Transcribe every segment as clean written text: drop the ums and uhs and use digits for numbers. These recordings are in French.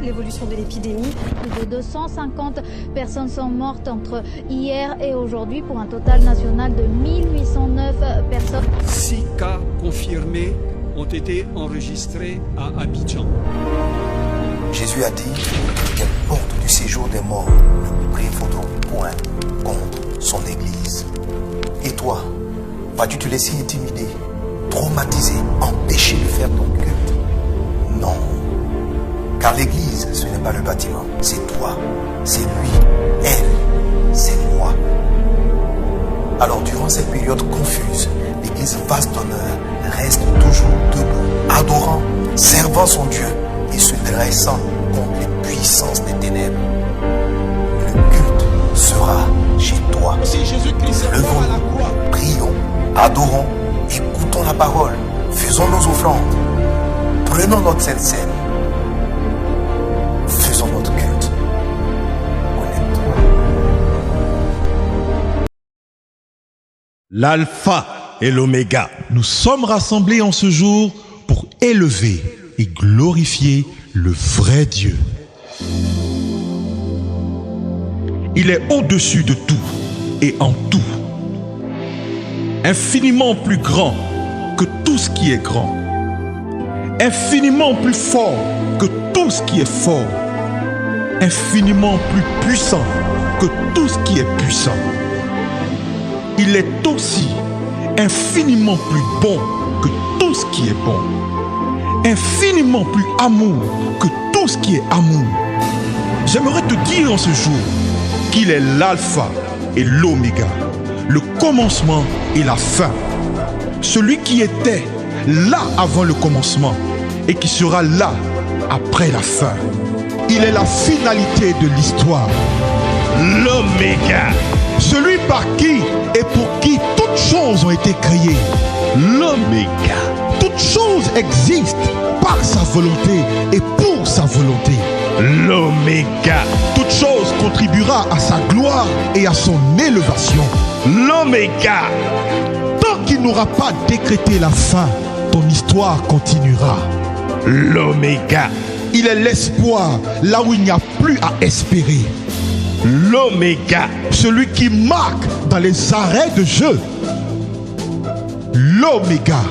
l'évolution de l'épidémie. Plus de 250 personnes sont mortes entre hier et aujourd'hui pour un total national de 1809 personnes. 6 cas confirmés ont été enregistrés à Abidjan. Jésus a dit qu'à la porte du séjour des morts ne prévaudront point contre son Église. Et toi, vas-tu te laisser intimider, traumatiser, empêcher de faire ton culte? Non. Car l'Église, ce n'est pas le bâtiment, c'est toi, c'est lui, elle, c'est moi. Alors durant cette période confuse, l'Église vaste d'honneur reste toujours debout, adorant, servant son Dieu et se dressant contre les puissances des ténèbres. Le culte sera chez toi. Si Jésus-Christ est mort à la croix, Prions, adorons, écoutons la parole, faisons nos offrandes, prenons notre Sainte Seine, faisons notre culte. Honnêtement. L'alpha et l'oméga. Nous sommes rassemblés en ce jour pour élever et glorifier le vrai Dieu. Il est au-dessus de tout et en tout. Infiniment plus grand que tout ce qui est grand. Infiniment plus fort que tout ce qui est fort. Infiniment plus puissant que tout ce qui est puissant. Il est aussi infiniment plus bon que tout ce qui est bon. Infiniment plus amour que tout ce qui est amour. J'aimerais te dire en ce jour qu'il est l'alpha et l'oméga, le commencement et la fin. Celui qui était là avant le commencement et qui sera là après la fin. Il est la finalité de l'histoire. L'oméga, celui par qui et pour qui toutes choses ont été créées. L'oméga, toutes choses existent par sa volonté et pour sa volonté. L'oméga, toute chose contribuera à sa gloire et à son élévation. L'oméga, tant qu'il n'aura pas décrété la fin, ton histoire continuera. L'oméga, il est l'espoir là où il n'y a plus à espérer. L'oméga, celui qui marque dans les arrêts de jeu. L'oméga,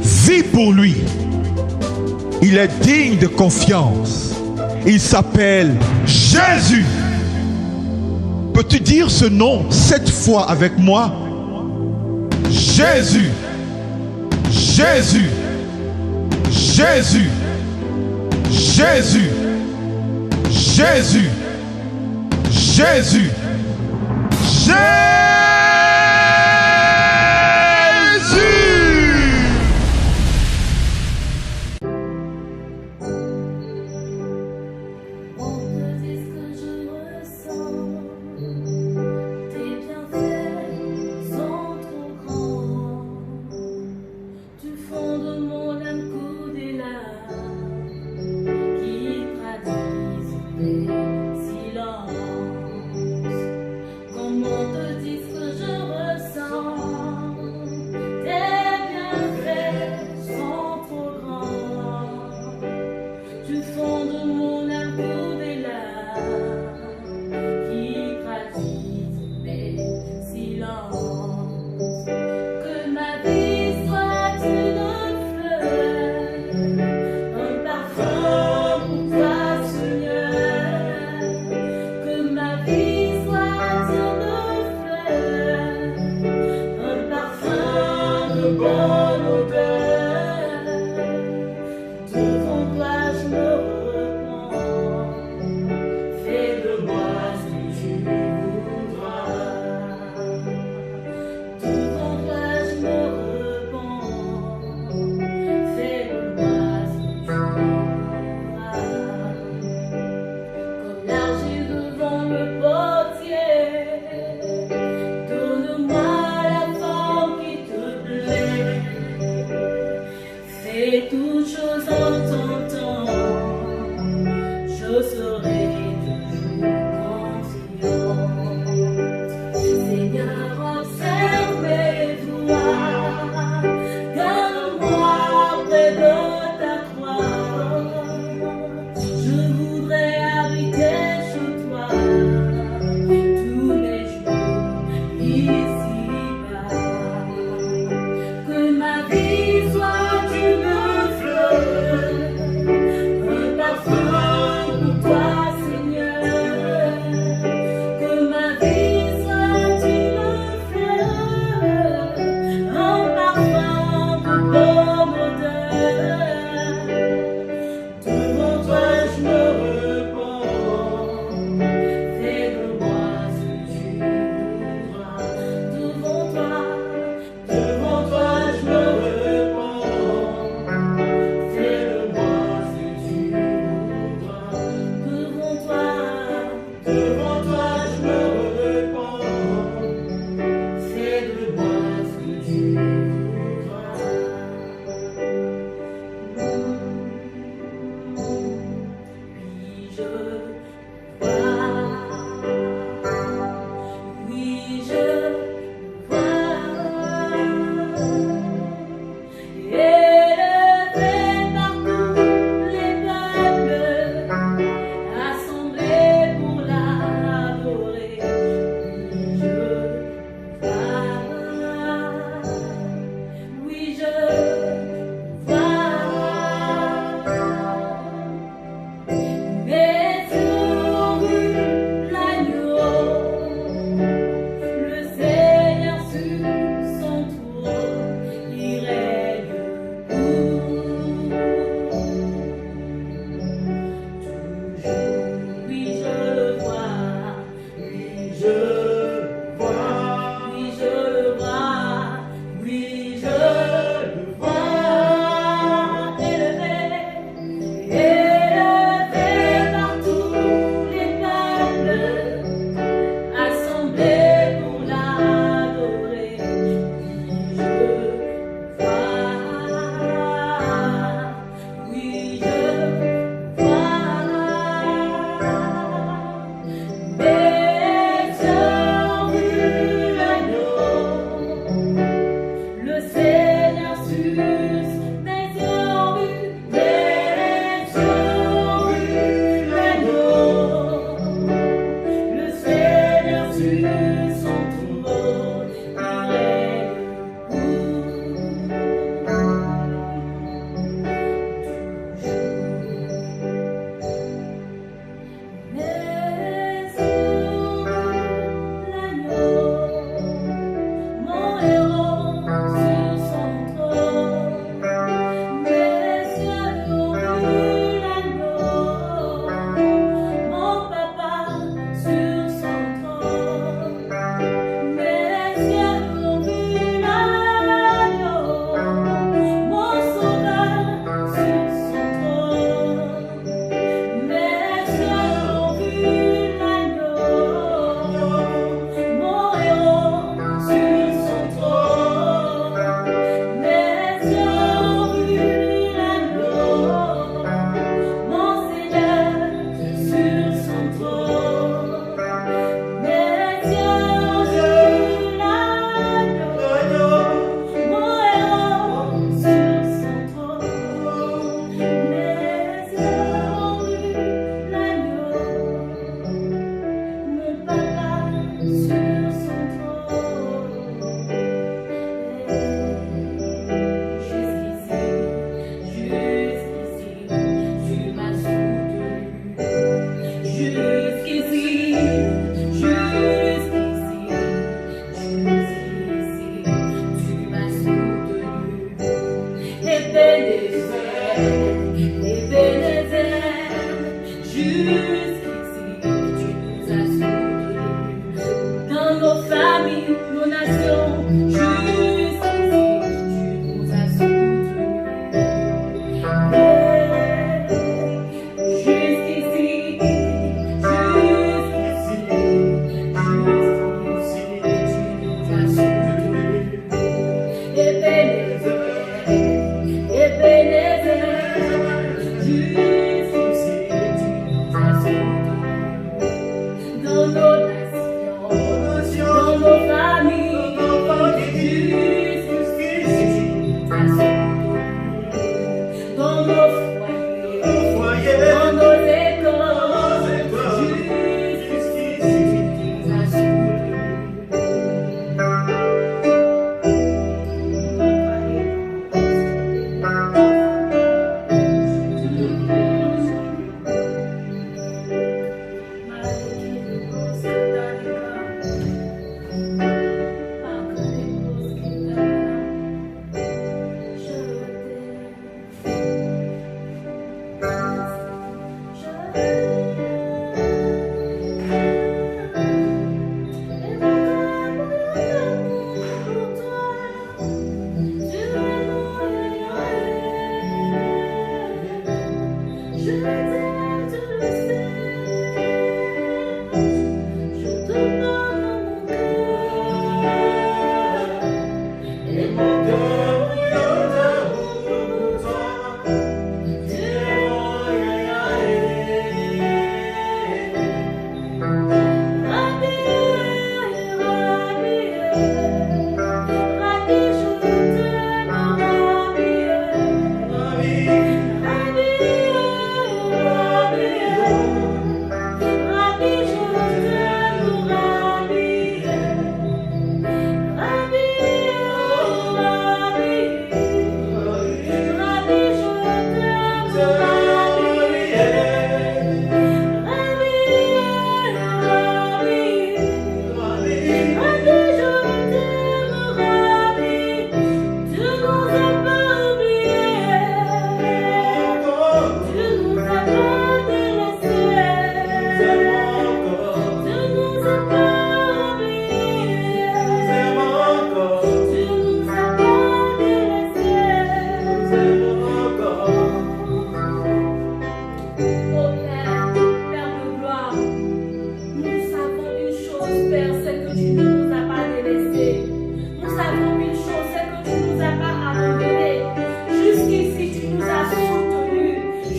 vis pour lui. Il est digne de confiance. Il s'appelle Jésus. Peux-tu dire ce nom 7 fois avec moi? Jésus, Jésus, Jésus, Jésus, Jésus, Jésus, Jésus. Silence, comment te discret nos familles, nos nations, jusqu'ici, tu nous as soutenus. Jusqu'ici, tu nous as soutenus. Ebenezer, jusqu'ici, tu nous as soutenus. Dans nos nations, dans nos familles, jusqu'ici, tu nous as soutenus. Dans nos foyers, dans nos écoles,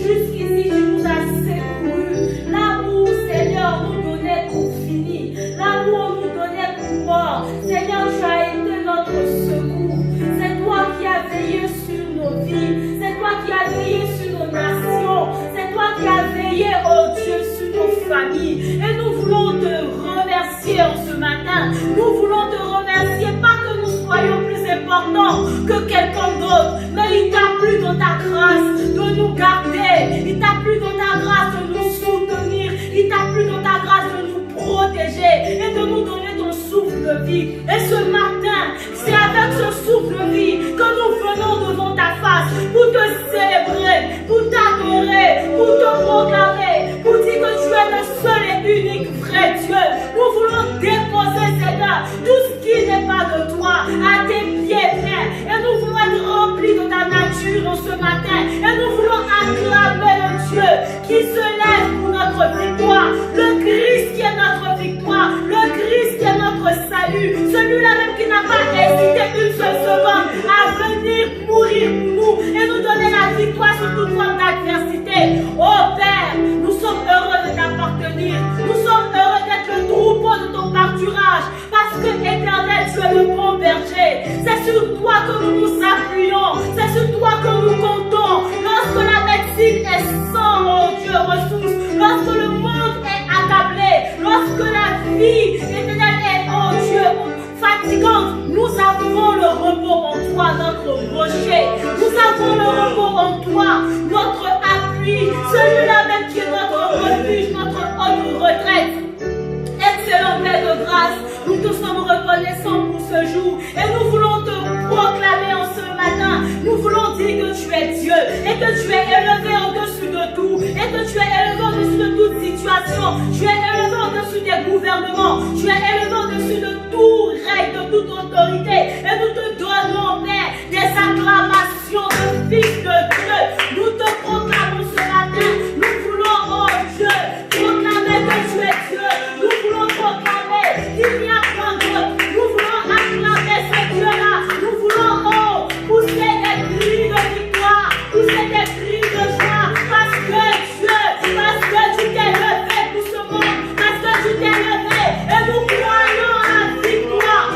jusqu'ici, tu nous as secourus. L'amour, Seigneur, nous donnait pour fini. L'amour nous donnait pour mort. Seigneur, tu as été notre secours. C'est toi qui as veillé sur nos vies. C'est toi qui as veillé sur nos nations. C'est toi qui as veillé, oh Dieu, sur nos familles. Et nous voulons te remercier en ce matin. Nous voulons te remercier, pas que nous soyons plus importants que quelqu'un d'autre, mais il t'a plu dans ta grâce de nous garder. Il t'a plu dans ta grâce de nous soutenir. Il t'a plu dans ta grâce de nous protéger et de nous donner ton souffle de vie. Et ce matin, c'est avec ce souffle de vie que nous venons devant ta face pour te célébrer, pour t'adorer, pour te proclamer, pour dire que tu es le seul et unique vrai Dieu. Nous voulons déposer, Seigneur, tout ce qui n'est pas de toi à tes pieds, Père. Et nous voulons être remplis de ta nature en ce matin. Et nous voulons acclamer le Dieu qui se lève pour notre victoire. Le Christ qui est notre victoire. Le Christ qui est notre salut. Celui-là même qui n'a pas hésité une seule seconde à venir mourir pour nous et nous donner la victoire sur toute forme d'adversité. Oh Père, nous sommes heureux de t'appartenir. Nous sommes heureux d'être le troupeau de ton pâturage. Parce que éternel, tu es le bon berger. C'est sur toi que nous nous appuyons. C'est sur toi que nous comptons. Lorsque la médecine est sans, oh Dieu, ressource. Lorsque le monde est accablé. Lorsque la vie éternelle est, oh Dieu, fatigante. Nous avons le repos en toi, notre rocher. Nous avons le repos en toi, notre appui. Celui-là même qui est notre refuge, notre haute retraite. Excellent Père de grâce, nous te sommes reconnaissants pour ce jour et nous voulons te proclamer en ce matin. Nous voulons dire que tu es Dieu et que tu es élevé au-dessus de tout et que tu es élevé au-dessus de toute situation. Tu es élevé au-dessus au-dessus des gouvernements. Tu es élevé au-dessus de tout règne, de toute autorité. Et nous te donnons, Père, des acclamations de fils de Dieu. Nous te proclamons ce matin. Nous voulons, oh Dieu, proclamer que tu es Dieu. Nous voulons proclamer qu'il n'y a pas d'autre. Nous voulons acclamer ce Dieu-là. Nous voulons, oh, pousser des cris de victoire, pousser des cris de joie. Parce que tu t'es levé pour ce monde. Parce que tu t'es levé. Et nous croyons à la victoire,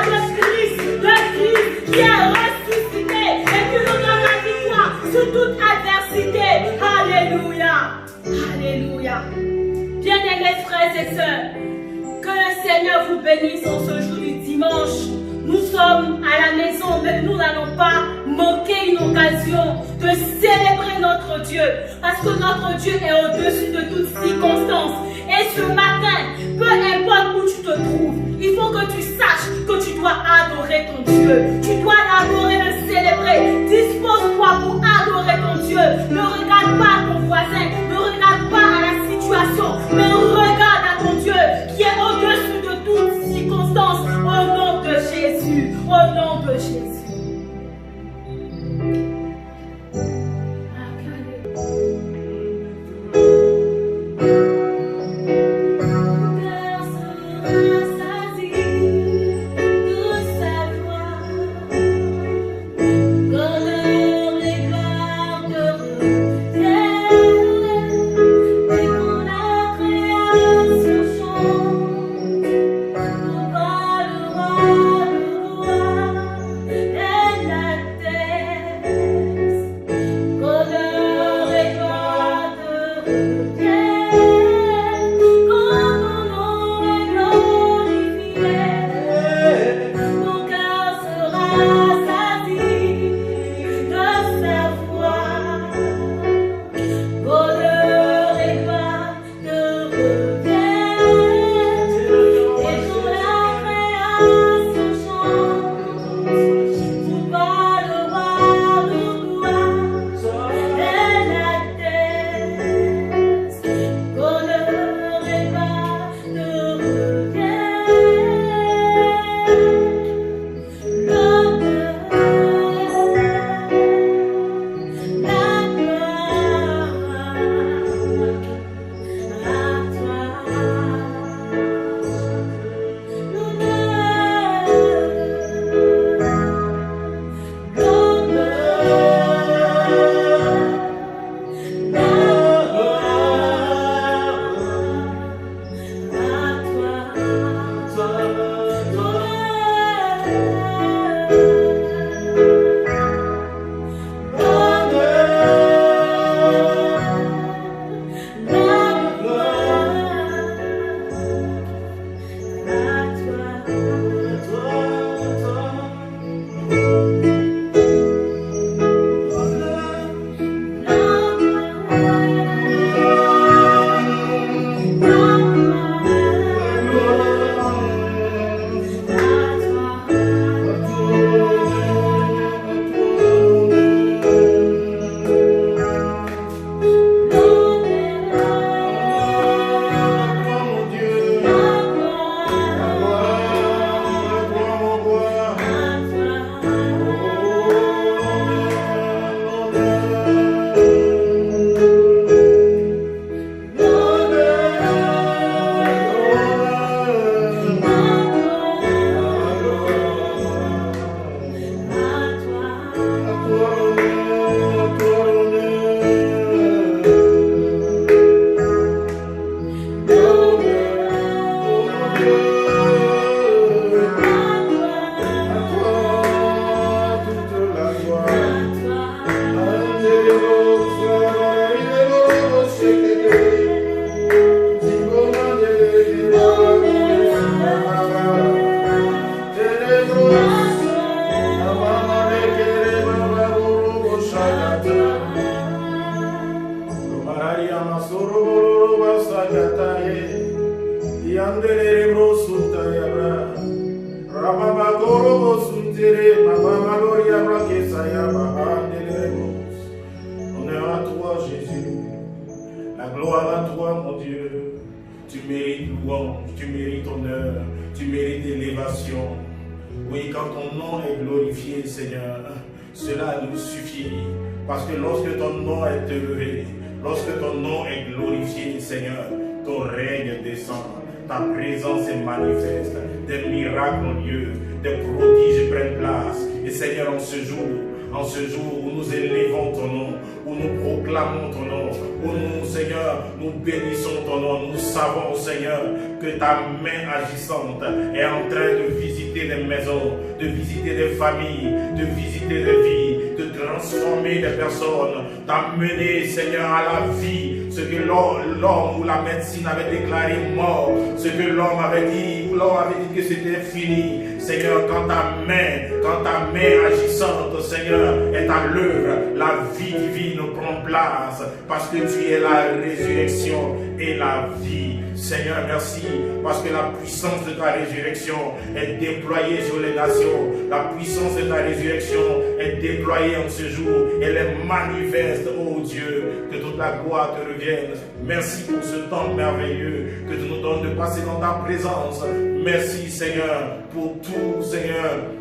de Christ qui est ressuscité et qui nous donne la victoire sur toute adversité. Alléluia. Alléluia. Bien-aimés frères et sœurs, que le Seigneur vous bénisse en ce jour du dimanche. Nous sommes à la maison, mais nous n'allons pas manquer une occasion de célébrer notre Dieu. Parce que notre Dieu est au-dessus de toutes circonstances. Et ce matin, peu importe où tu te trouves, il faut que tu saches que tu dois adorer ton Dieu. Tu dois l'adorer, le célébrer. Dispose-toi pour adorer ton Dieu. Ne regarde pas ton voisin, ne regarde pas à la situation, mais regarde à ton Dieu qui est au-dessus de toutes circonstances. Au nom de Jésus, au nom de Jésus. Honneur à toi, Jésus. La gloire à toi, mon Dieu. tu mérites louange, tu mérites honneur, tu mérites élévation. Oui, quand ton nom est glorifié, Seigneur, cela nous suffit. Parce que lorsque ton nom est élevé, lorsque ton nom est glorifié, Seigneur, ton règne descend, ta présence est manifeste, des miracles ont lieu, des prodiges prennent place. Et Seigneur, en ce jour où nous élevons ton nom, où nous proclamons ton nom, où nous, Seigneur, nous bénissons ton nom, nous savons, Seigneur, que ta main agissante est en train de visiter des maisons, de visiter des familles, de visiter des vies, de transformer des personnes, d'amener, Seigneur, à la vie ce que l'homme ou la médecine avait déclaré mort, ce que l'homme avait dit que c'était fini. Seigneur, quand ta main agissante, Seigneur, est à l'œuvre, la vie divine prend place, parce que tu es la résurrection et la vie. Seigneur, merci, parce que la puissance de ta résurrection est déployée sur les nations. La puissance de ta résurrection est déployée en ce jour. Elle est manifeste, oh Dieu, que toute la gloire te revienne. Merci pour ce temps merveilleux que tu nous donnes de passer dans ta présence. Merci, Seigneur, pour tout, Seigneur,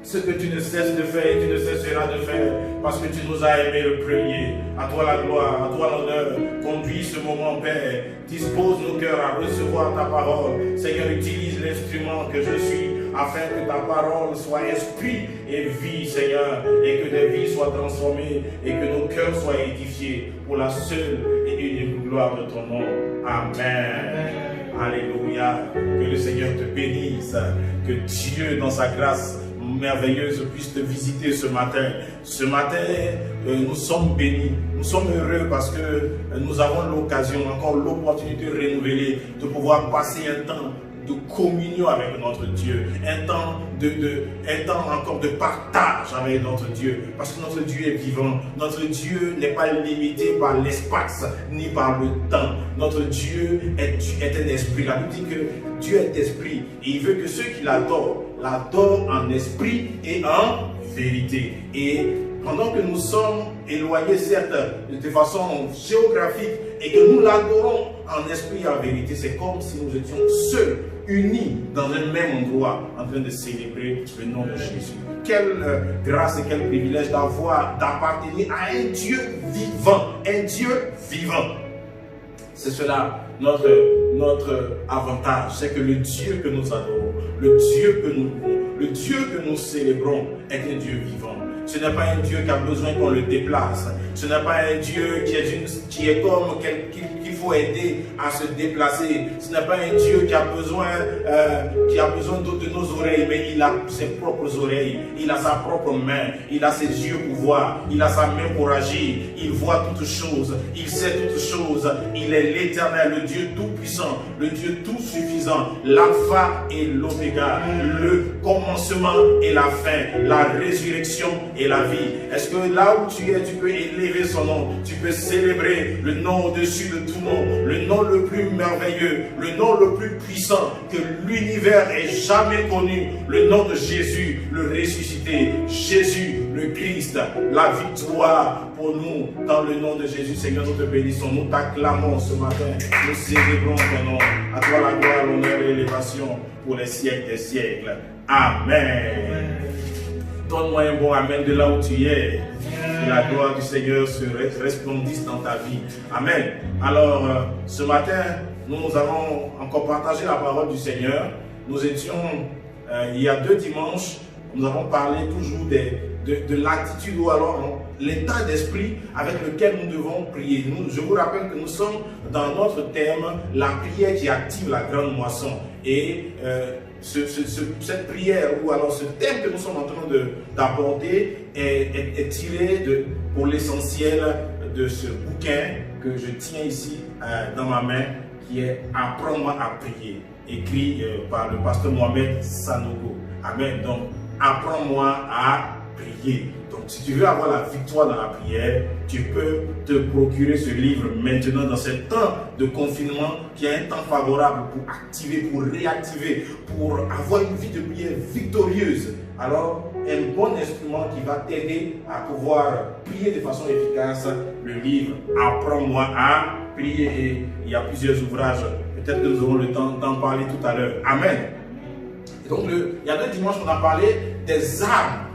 ce que tu ne cesses de faire et tu ne cesseras de faire, parce que tu nous as aimés le premier. À toi la gloire, à toi l'honneur. Conduis ce moment, Père. Dispose nos cœurs à recevoir ta parole. Seigneur, utilise l'instrument que je suis, afin que ta parole soit esprit et vie, Seigneur, et que des vies soient transformées et que nos cœurs soient édifiés pour la seule et unique gloire de ton nom. Amen. Alléluia. Que le Seigneur te bénisse. Que Dieu, dans sa grâce merveilleuse, puisse te visiter ce matin. Ce matin, nous sommes bénis, nous sommes heureux parce que nous avons l'occasion, encore l'opportunité renouvelée de pouvoir passer un temps de communion avec notre Dieu, un temps encore de partage avec notre Dieu, parce que notre Dieu est vivant. Notre Dieu n'est pas limité par l'espace ni par le temps. Notre Dieu est un esprit. La Bible dit que Dieu est esprit et il veut que ceux qui l'adorent en esprit et en vérité. Et pendant que nous sommes éloignés, certes, de façon géographique, et que nous l'adorons en esprit et en vérité, c'est comme si nous étions seuls, unis dans un même endroit, en train de célébrer le nom de Jésus. Quelle grâce et quel privilège d'appartenir à un Dieu vivant, un Dieu vivant. C'est cela notre avantage, c'est que le Dieu que nous adorons, le Dieu que nous louons, le Dieu que nous célébrons est un Dieu vivant. Ce n'est pas un Dieu qui a besoin qu'on le déplace. Ce n'est pas un Dieu qui est comme qu'il faut aider à se déplacer. Ce n'est pas un Dieu qui a besoin de nos oreilles, mais il a ses propres oreilles, il a sa propre main, il a ses yeux pour voir, il a sa main pour agir, il voit toutes choses, il sait toutes choses, il est l'Éternel, le Dieu tout-puissant, le Dieu tout-suffisant, l'alpha et l'oméga, le commencement et la fin, la résurrection et la vie. Est-ce que là où tu es, tu peux élever son nom, tu peux célébrer le nom au-dessus de tout nom, le nom le plus merveilleux, le nom le plus puissant que l'univers ait jamais connu, le nom de Jésus, le ressuscité, Jésus, le Christ, la victoire pour nous dans le nom de Jésus. Seigneur, nous te bénissons, nous t'acclamons ce matin, nous célébrons ton nom. À toi la gloire, l'honneur et l'élévation pour les siècles des siècles. Amen. Donne-moi un bon amen de là où tu es. Que la gloire du Seigneur se resplendisse dans ta vie. Amen. Alors, ce matin, nous allons encore partager la parole du Seigneur. Nous étions, il y a 2 dimanches, nous avons parlé toujours de l'attitude ou alors l'état d'esprit avec lequel nous devons prier. Je vous rappelle que nous sommes dans notre thème, la prière qui active la grande moisson. Et cette prière ou alors ce thème que nous sommes en train d'aborder est tiré pour l'essentiel de ce bouquin que je tiens ici dans ma main, qui est « Apprends-moi à prier », écrit par le pasteur Mohamed Sanogo. Amen. Donc, apprends-moi à prier. Donc, si tu veux avoir la victoire dans la prière, tu peux te procurer ce livre maintenant dans ce temps de confinement qui est un temps favorable pour activer, pour réactiver, pour avoir une vie de prière victorieuse. Alors, un bon instrument qui va t'aider à pouvoir prier de façon efficace, le livre « Apprends-moi à prier ». Et il y a plusieurs ouvrages peut-être que nous aurons le temps d'en parler tout à l'heure. Amen. Et donc, il y a 2 dimanches qu'on a parlé des armes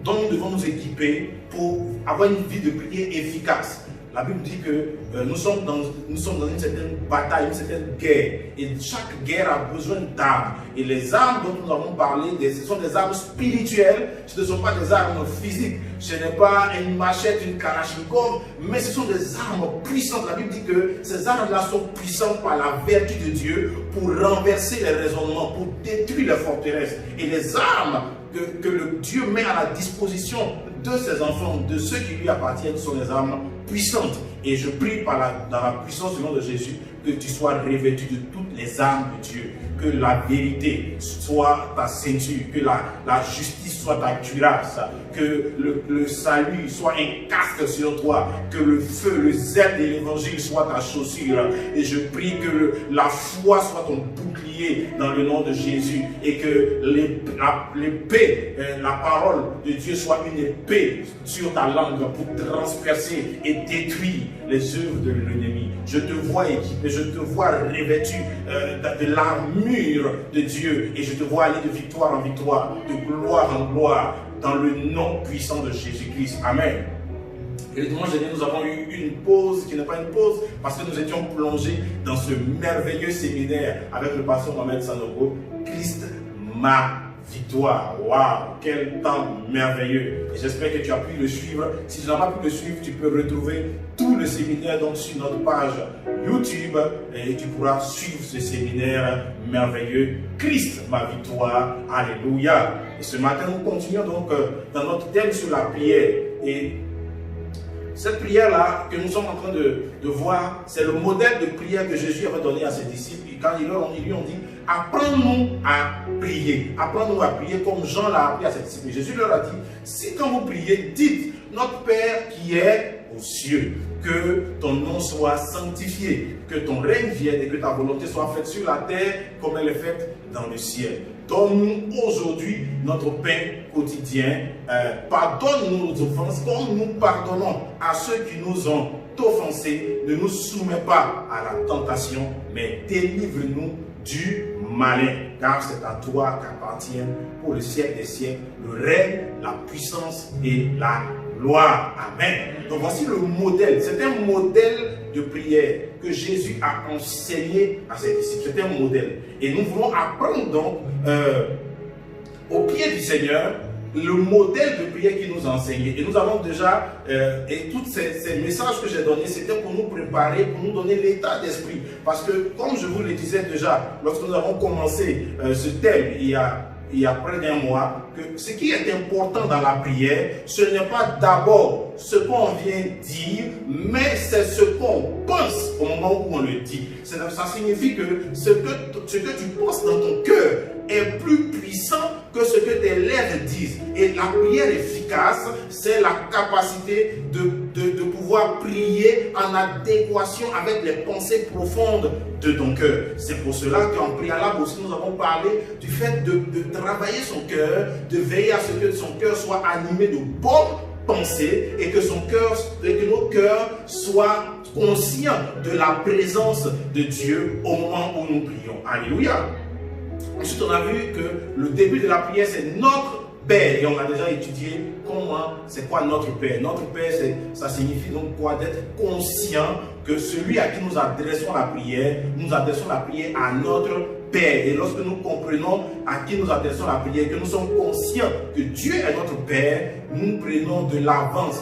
dont nous devons nous équiper pour avoir une vie de prière efficace. La Bible dit que nous sommes dans une certaine bataille, une certaine guerre. Et chaque guerre a besoin d'armes. Et les armes dont nous avons parlé, ce sont des armes spirituelles. Ce ne sont pas des armes physiques. Ce n'est pas une machette, une kalachnikov, mais ce sont des armes puissantes. La Bible dit que ces armes-là sont puissantes par la vertu de Dieu pour renverser les raisonnements, pour détruire les forteresses. Et les armes que le Dieu met à la disposition de ses enfants, de ceux qui lui appartiennent, sont des armes puissantes. Et je prie dans la puissance du nom de Jésus que tu sois revêtu de toutes les armes de Dieu, que la vérité soit ta ceinture, que la justice soit ta cuirasse, que le salut soit un casque sur toi, que le feu, le zèle de l'évangile soit ta chaussure. Et je prie que la foi soit ton bouclier dans le nom de Jésus, et que l'épée, la parole de Dieu soit une épée sur ta langue pour transpercer et détruire les œuvres de l'ennemi. Je te vois équipé, je te vois revêtu de l'armure de Dieu, et je te vois aller de victoire en victoire, de gloire en gloire, dans le nom puissant de Jésus-Christ. Amen. Et le dimanche dernier, nous avons eu une pause qui n'est pas une pause, parce que nous étions plongés dans ce merveilleux séminaire avec le pasteur Mohamed Sanogo, Christ, ma victoire. Waouh, quel temps merveilleux. Et j'espère que tu as pu le suivre. Si tu n'as pas pu le suivre, tu peux retrouver tout le séminaire donc sur notre page YouTube, et tu pourras suivre ce séminaire merveilleux. Christ, ma victoire. Alléluia. Et ce matin, nous continuons donc dans notre thème sur la prière. Et cette prière-là que nous sommes en train de voir, c'est le modèle de prière que Jésus avait donné à ses disciples. Et quand ils lui ont dit, apprends-nous à prier. Apprends-nous à prier comme Jean l'a appris à ses disciples. Et Jésus leur a dit, si quand vous priez, dites, notre Père qui est aux cieux, que ton nom soit sanctifié, que ton règne vienne et que ta volonté soit faite sur la terre comme elle est faite dans le ciel. Donne-nous aujourd'hui notre pain quotidien. Pardonne-nous nos offenses comme nous pardonnons à ceux qui nous ont offensés. Ne nous soumets pas à la tentation, mais délivre-nous du malin. Car c'est à toi qu'appartiennent pour le siècle des siècles le règne, la puissance et la gloire. Amen. Donc voici le modèle. C'est un modèle de prière que Jésus a enseigné à ses disciples. C'est un modèle. Et nous voulons apprendre donc au pied du Seigneur le modèle de prière qu'il nous a enseigné. Et nous avons déjà, et tous ces messages que j'ai donnés, c'était pour nous préparer, pour nous donner l'état d'esprit. Parce que, comme je vous le disais déjà, lorsque nous avons commencé ce thème il y a près d'un mois, que ce qui est important dans la prière, ce n'est pas d'abord ce qu'on vient dire, mais c'est ce qu'on pense au moment où on le dit. Ça signifie que ce que tu penses dans ton cœur est plus puissant que ce que tes lèvres disent. Et la prière efficace, c'est la capacité de pouvoir prier en adéquation avec les pensées profondes de ton cœur. C'est pour cela qu'en préalable aussi, nous avons parlé du fait de travailler son cœur, de veiller à ce que son cœur soit animé de bonnes pensées et que nos cœurs soient conscients de la présence de Dieu au moment où nous prions. Alléluia. Ensuite, on a vu que le début de la prière, c'est notre Père. Et on a déjà étudié c'est quoi notre Père. Notre Père, ça signifie donc quoi? D'être conscient que celui à qui nous adressons la prière, nous adressons la prière à notre Père. Et lorsque nous comprenons à qui nous adressons la prière, que nous sommes conscients que Dieu est notre Père, nous prenons de l'avance.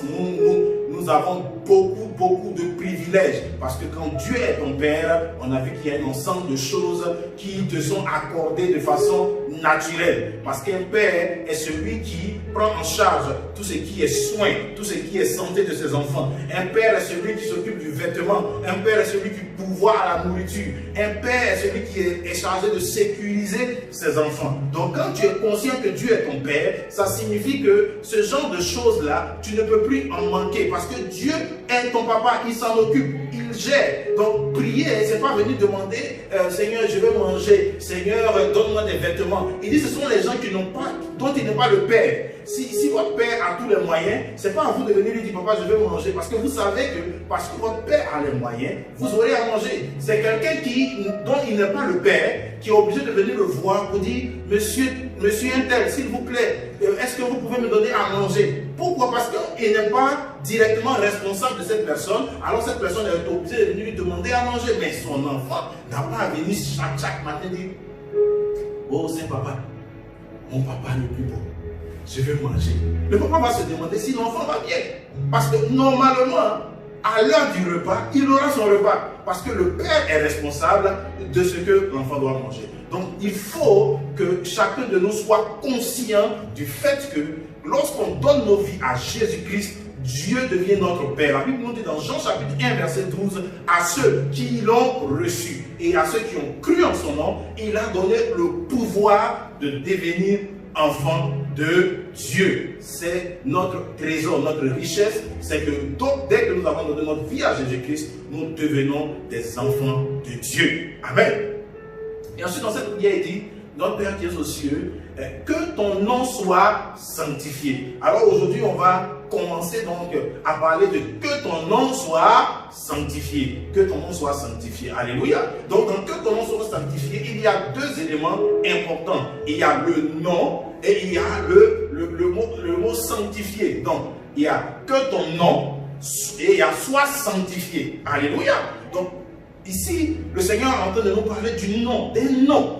Nous avons beaucoup de privilèges. Parce que quand Dieu est ton Père, on a vu qu'il y a un ensemble de choses qui te sont accordées de façon naturelle. Parce qu'un Père est celui qui prend en charge tout ce qui est soin, tout ce qui est santé de ses enfants. Un Père est celui qui s'occupe du vêtement. Un Père est celui qui pourvoit à la nourriture. Un Père est celui qui est chargé de sécuriser ses enfants. Donc quand tu es conscient que Dieu est ton Père, ça signifie que ce genre de choses-là, tu ne peux plus en manquer. Parce que Dieu est ton papa, il s'en occupe, il gère. Donc prier, c'est pas venir demander Seigneur, je veux manger, Seigneur, donne-moi des vêtements. Il dit ce sont les gens dont il n'est pas le Père. Si votre père a tous les moyens, ce n'est pas à vous de venir lui dire, papa, je vais manger. Parce que vous savez que, parce que votre père a les moyens, vous aurez à manger. C'est quelqu'un dont il n'est pas le père, qui est obligé de venir le voir pour dire, monsieur un tel, s'il vous plaît, est-ce que vous pouvez me donner à manger? Pourquoi? Parce qu'il n'est pas directement responsable de cette personne. Alors cette personne est obligée de venir lui demander à manger. Mais son enfant n'a pas à venir chaque matin dire, oh c'est papa, mon papa le plus beau, je vais manger. Le papa va se demander si l'enfant va bien. Parce que normalement, à l'heure du repas, il aura son repas. Parce que le père est responsable de ce que l'enfant doit manger. Donc il faut que chacun de nous soit conscient du fait que lorsqu'on donne nos vies à Jésus-Christ, Dieu devient notre Père. La Bible nous dit dans Jean chapitre 1 verset 12, à ceux qui l'ont reçu et à ceux qui ont cru en son nom, il a donné le pouvoir de devenir enfants de Dieu. C'est notre trésor, notre richesse. C'est que dès que nous avons donné notre vie à Jésus-Christ, nous devenons des enfants de Dieu. Amen. Et ensuite, dans cette prière, il dit, notre Père qui est aux cieux, que ton nom soit sanctifié. Alors aujourd'hui, on va commencer donc à parler de que ton nom soit sanctifié. Que ton nom soit sanctifié. Alléluia. Donc, dans que ton nom soit sanctifié, il y a deux éléments importants. Il y a le nom et il y a le mot sanctifié. Donc, il y a que ton nom et il y a soit sanctifié. Alléluia. Donc, ici, le Seigneur est en train de nous parler du nom, des noms.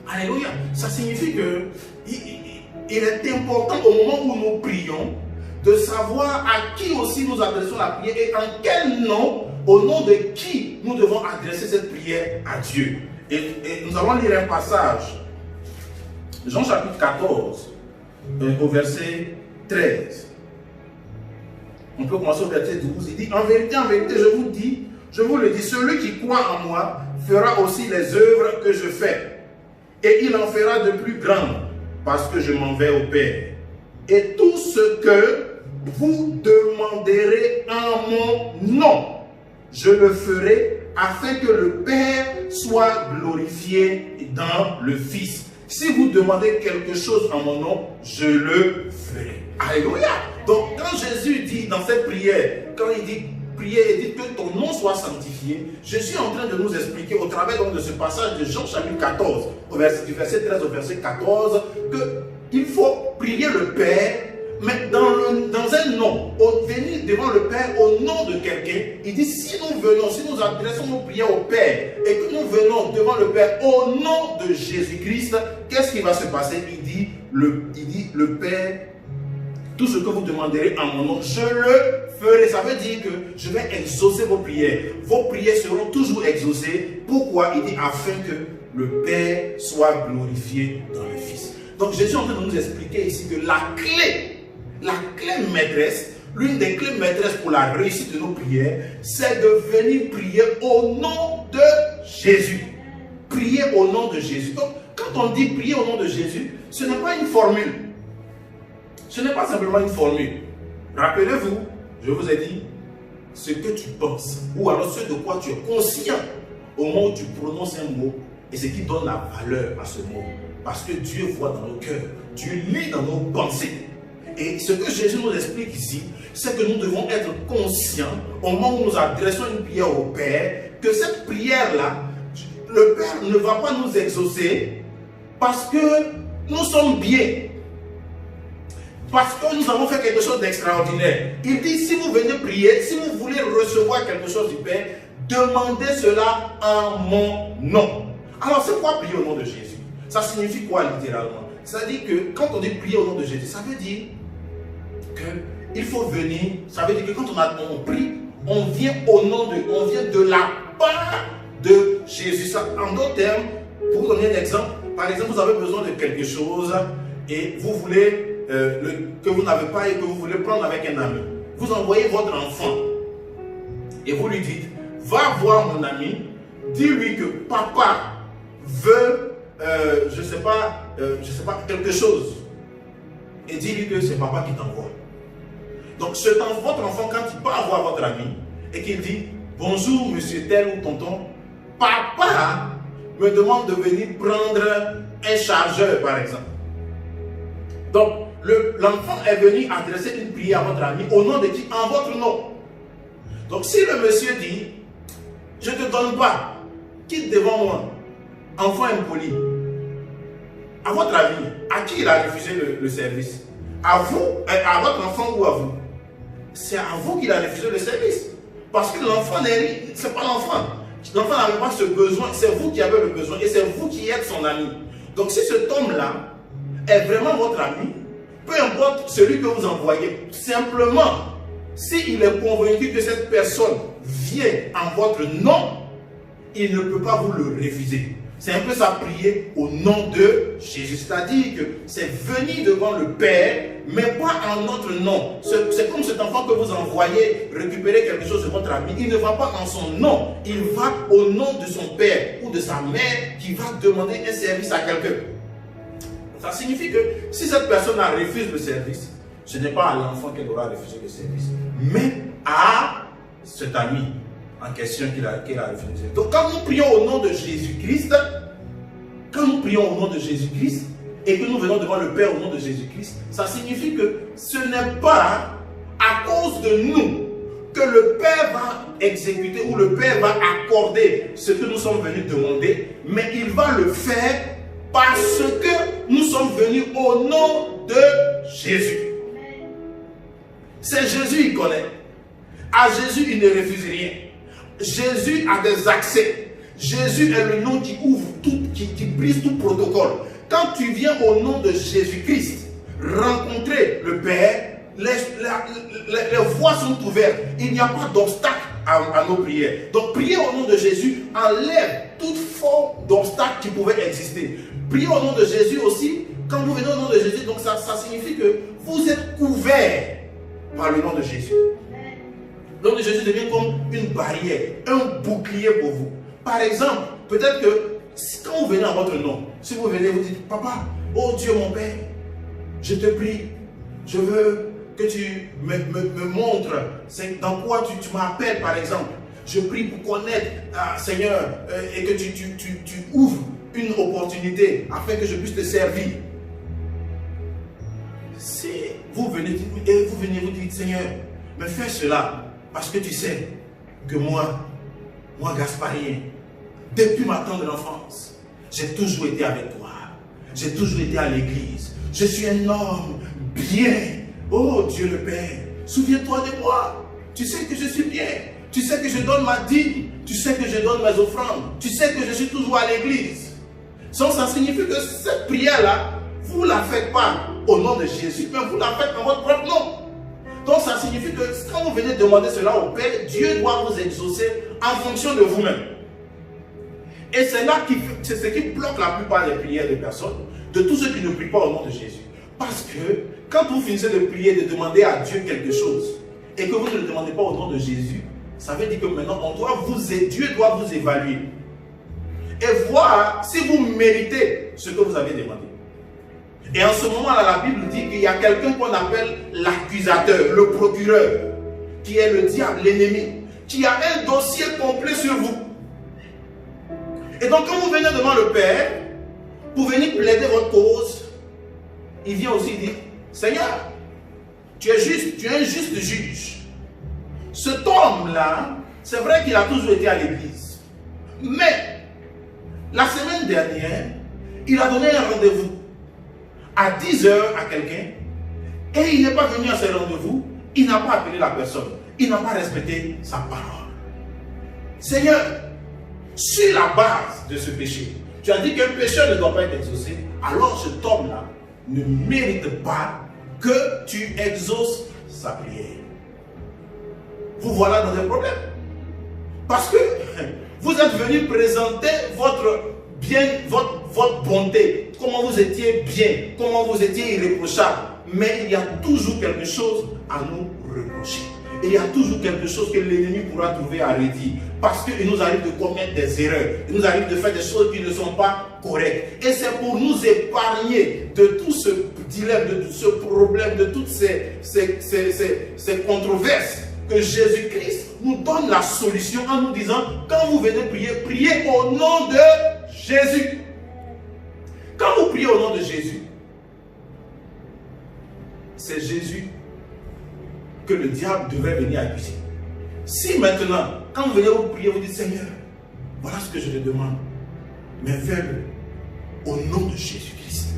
Alléluia. Ça signifie que il est important au moment où nous prions de savoir à qui aussi nous adressons la prière et en quel nom, au nom de qui nous devons adresser cette prière à Dieu. Et nous allons lire un passage. Jean chapitre 14, au verset 13. On peut commencer au verset 12. Il dit, en vérité, je vous le dis, celui qui croit en moi fera aussi les œuvres que je fais. Et il en fera de plus grandes, parce que je m'en vais au Père. Et tout ce que vous demanderez en mon nom, je le ferai, afin que le Père soit glorifié dans le Fils. Si vous demandez quelque chose en mon nom, je le ferai. Alléluia. Donc quand Jésus dit dans cette prière, quand il dit prier et dit que ton nom soit sanctifié, je suis en train de nous expliquer au travers donc de ce passage de Jean chapitre 14, du verset 13 au verset 14, qu'il faut prier le Père, mais dans un nom, venir devant le Père au nom de quelqu'un. Il dit, si nous adressons nos prières au Père et que nous venons devant le Père au nom de Jésus-Christ, qu'est-ce qui va se passer? Il dit, le Père, tout ce que vous demanderez en mon nom, je le ferai. Ça veut dire que je vais exaucer vos prières. Vos prières seront toujours exaucées. Pourquoi? Il dit, afin que le Père soit glorifié dans le Fils. Donc Jésus est en train de nous expliquer ici que la clé maîtresse, l'une des clés maîtresses pour la réussite de nos prières, c'est de venir prier au nom de Jésus. Prier au nom de Jésus. Donc, quand on dit prier au nom de Jésus, ce n'est pas une formule. Ce n'est pas simplement une formule. Rappelez-vous, je vous ai dit, ce que tu penses, ou alors ce de quoi tu es conscient au moment où tu prononces un mot, et ce qui donne la valeur à ce mot. Parce que Dieu voit dans nos cœurs, Dieu lit dans nos pensées. Et ce que Jésus nous explique ici, c'est que nous devons être conscients au moment où nous adressons une prière au Père, que cette prière-là, le Père ne va pas nous exaucer parce que nous sommes bien. Parce que nous avons fait quelque chose d'extraordinaire. Il dit, si vous venez prier, si vous voulez recevoir quelque chose du Père, demandez cela en mon nom. Alors, c'est quoi prier au nom de Jésus? Ça signifie quoi littéralement? Ça dit que quand on dit prier au nom de Jésus, ça veut dire qu'il faut venir, ça veut dire que quand on prie, on vient de la part de Jésus. Ça, en d'autres termes, pour vous donner un exemple, par exemple, vous avez besoin de quelque chose et vous voulez que vous n'avez pas et que vous voulez prendre avec un ami. Vous envoyez votre enfant et vous lui dites, va voir mon ami, dis-lui que papa veut, je sais pas, quelque chose. Et dis-lui que c'est papa qui t'envoie. Donc, votre enfant, quand il part voir votre ami et qu'il dit, bonjour monsieur tel ou tonton, papa me demande de venir prendre un chargeur par exemple. Donc, l'enfant est venu adresser une prière à votre ami au nom de qui? En votre nom. Donc si le monsieur dit, je ne te donne pas, quitte devant moi, enfant impoli, à votre avis, à qui il a refusé le service? À vous, à votre enfant ou à vous? C'est à vous qu'il a refusé le service. Parce que l'enfant c'est pas l'enfant. L'enfant n'avait pas ce besoin, c'est vous qui avez le besoin et c'est vous qui êtes son ami. Donc si cet homme-là est vraiment votre ami, peu importe celui que vous envoyez, simplement, s'il est convaincu que cette personne vient en votre nom, il ne peut pas vous le refuser. C'est un peu ça, prier au nom de Jésus. C'est-à-dire que c'est venir devant le Père, mais pas en notre nom. C'est comme cet enfant que vous envoyez récupérer quelque chose de votre ami. Il ne va pas en son nom. Il va au nom de son père ou de sa mère qui va demander un service à quelqu'un. Ça signifie que si cette personne refuse le service, ce n'est pas à l'enfant qu'elle aura refusé le service, mais à cet ami en question qu'il a refusé. Donc quand nous prions au nom de Jésus-Christ, et que nous venons devant le Père au nom de Jésus-Christ, ça signifie que ce n'est pas à cause de nous que le Père va exécuter ou le Père va accorder ce que nous sommes venus demander, mais il va le faire parce que nous sommes venus au nom de Jésus. C'est Jésus, il connaît. À Jésus, il ne refuse rien. Jésus a des accès. Jésus est le nom qui ouvre tout, qui brise tout protocole. Quand tu viens au nom de Jésus-Christ rencontrer le Père, les voies sont ouvertes. Il n'y a pas d'obstacle à nos prières. Donc prier au nom de Jésus enlève toute forme d'obstacle qui pouvait exister. Prier au nom de Jésus aussi, quand vous venez au nom de Jésus, donc ça signifie que vous êtes couverts par le nom de Jésus. Le nom de Jésus devient comme une barrière, un bouclier pour vous. Par exemple, peut-être que quand vous venez en votre nom, si vous venez, vous dites, papa, oh Dieu mon Père, je te prie, je veux que tu me montres dans quoi tu m'appelles par exemple. Je prie pour connaître, Seigneur, et que tu ouvres une opportunité afin que je puisse te servir. Si vous venez vous dites, Seigneur, mais fais cela, parce que tu sais que moi Gasparien, depuis ma tendre enfance, j'ai toujours été avec toi. J'ai toujours été à l'église. Je suis un homme bien. Oh Dieu le Père, souviens-toi de moi. Tu sais que je suis bien. Tu sais que je donne ma dîme. Tu sais que je donne mes offrandes. Tu sais que je suis toujours à l'église. Ça signifie que cette prière-là, vous ne la faites pas au nom de Jésus, mais vous la faites en votre propre nom. Donc ça signifie que quand vous venez demander cela au Père, Dieu doit vous exaucer en fonction de vous-même. Et c'est ce qui bloque la plupart des prières des personnes, de tous ceux qui ne prient pas au nom de Jésus. Parce que quand vous finissez de prier, de demander à Dieu quelque chose, et que vous ne le demandez pas au nom de Jésus, ça veut dire que maintenant, Dieu doit vous évaluer. Et voir si vous méritez ce que vous avez demandé. Et en ce moment-là, la Bible dit qu'il y a quelqu'un qu'on appelle l'accusateur, le procureur, qui est le diable, l'ennemi, qui a un dossier complet sur vous. Et donc, quand vous venez devant le Père, pour venir plaider votre cause, il vient aussi dire, Seigneur, tu es juste, tu es un juste juge. Cet homme-là, c'est vrai qu'il a toujours été à l'église. Mais, la semaine dernière, il a donné un rendez-vous à 10 h à quelqu'un, et il n'est pas venu à ce rendez-vous, il n'a pas appelé la personne, il n'a pas respecté sa parole. Seigneur, sur la base de ce péché, tu as dit qu'un pécheur ne doit pas être exaucé, alors cet homme-là ne mérite pas que tu exauces sa prière. Vous voilà dans un problème. Parce que vous êtes venu présenter votre bien, votre bonté, comment vous étiez bien, comment vous étiez irréprochable. Mais il y a toujours quelque chose à nous reprocher. Il y a toujours quelque chose que l'ennemi pourra trouver à redire. Parce qu'il nous arrive de commettre des erreurs. Il nous arrive de faire des choses qui ne sont pas correctes. Et c'est pour nous épargner de tout ce dilemme, de tout ce problème, de toutes ces controverses, que Jésus-Christ nous donne la solution en nous disant, quand vous venez prier, priez au nom de Jésus. Quand vous priez au nom de Jésus, le diable devrait venir accuser. Si maintenant, quand vous venez vous prier, vous dites Seigneur, voilà ce que je te demande, mais fais-le au nom de Jésus-Christ.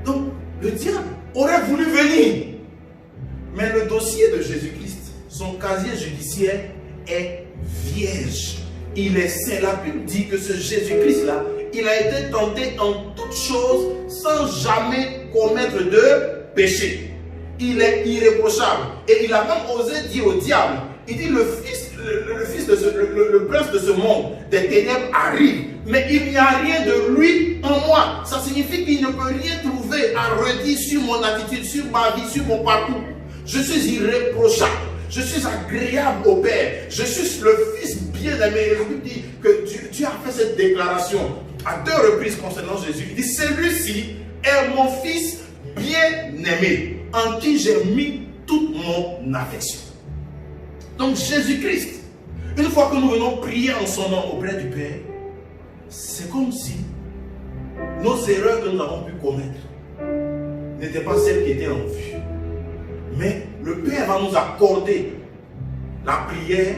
Donc, le diable aurait voulu venir. Mais le dossier de Jésus-Christ, son casier judiciaire est vierge. Il est saint. La Bible dit que ce Jésus-Christ-là, il a été tenté en toutes choses sans jamais commettre de péché. Il est irréprochable. Et il a même osé dire au diable, il dit le prince de ce monde, des ténèbres arrive, mais il n'y a rien de lui en moi. Ça signifie qu'il ne peut rien trouver à redire sur mon attitude, sur ma vie, sur mon parcours. Je suis irréprochable. Je suis agréable au Père. Je suis le fils bien-aimé. La Bible dit que Dieu a fait cette déclaration à 2 reprises concernant Jésus. Il dit, celui-ci est mon fils bien-aimé, en qui j'ai mis toute mon affection. Donc Jésus-Christ, une fois que nous venons prier en son nom auprès du Père, c'est comme si nos erreurs que nous avons pu commettre n'étaient pas celles qui étaient en vue. Mais le Père va nous accorder la prière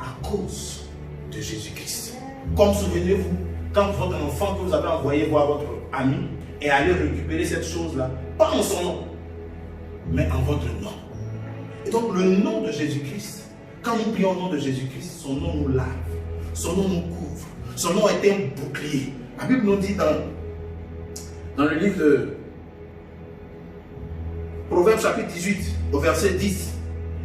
à cause de Jésus-Christ. Comme souvenez-vous, quand votre enfant que vous avez envoyé voir votre ami est allé récupérer cette chose-là, pas en son nom, mais en votre nom. Et donc le nom de Jésus-Christ, quand nous prions au nom de Jésus-Christ, son nom nous lave, son nom nous couvre, son nom est un bouclier. La Bible nous dit dans le livre de Proverbe chapitre 18, au verset 10,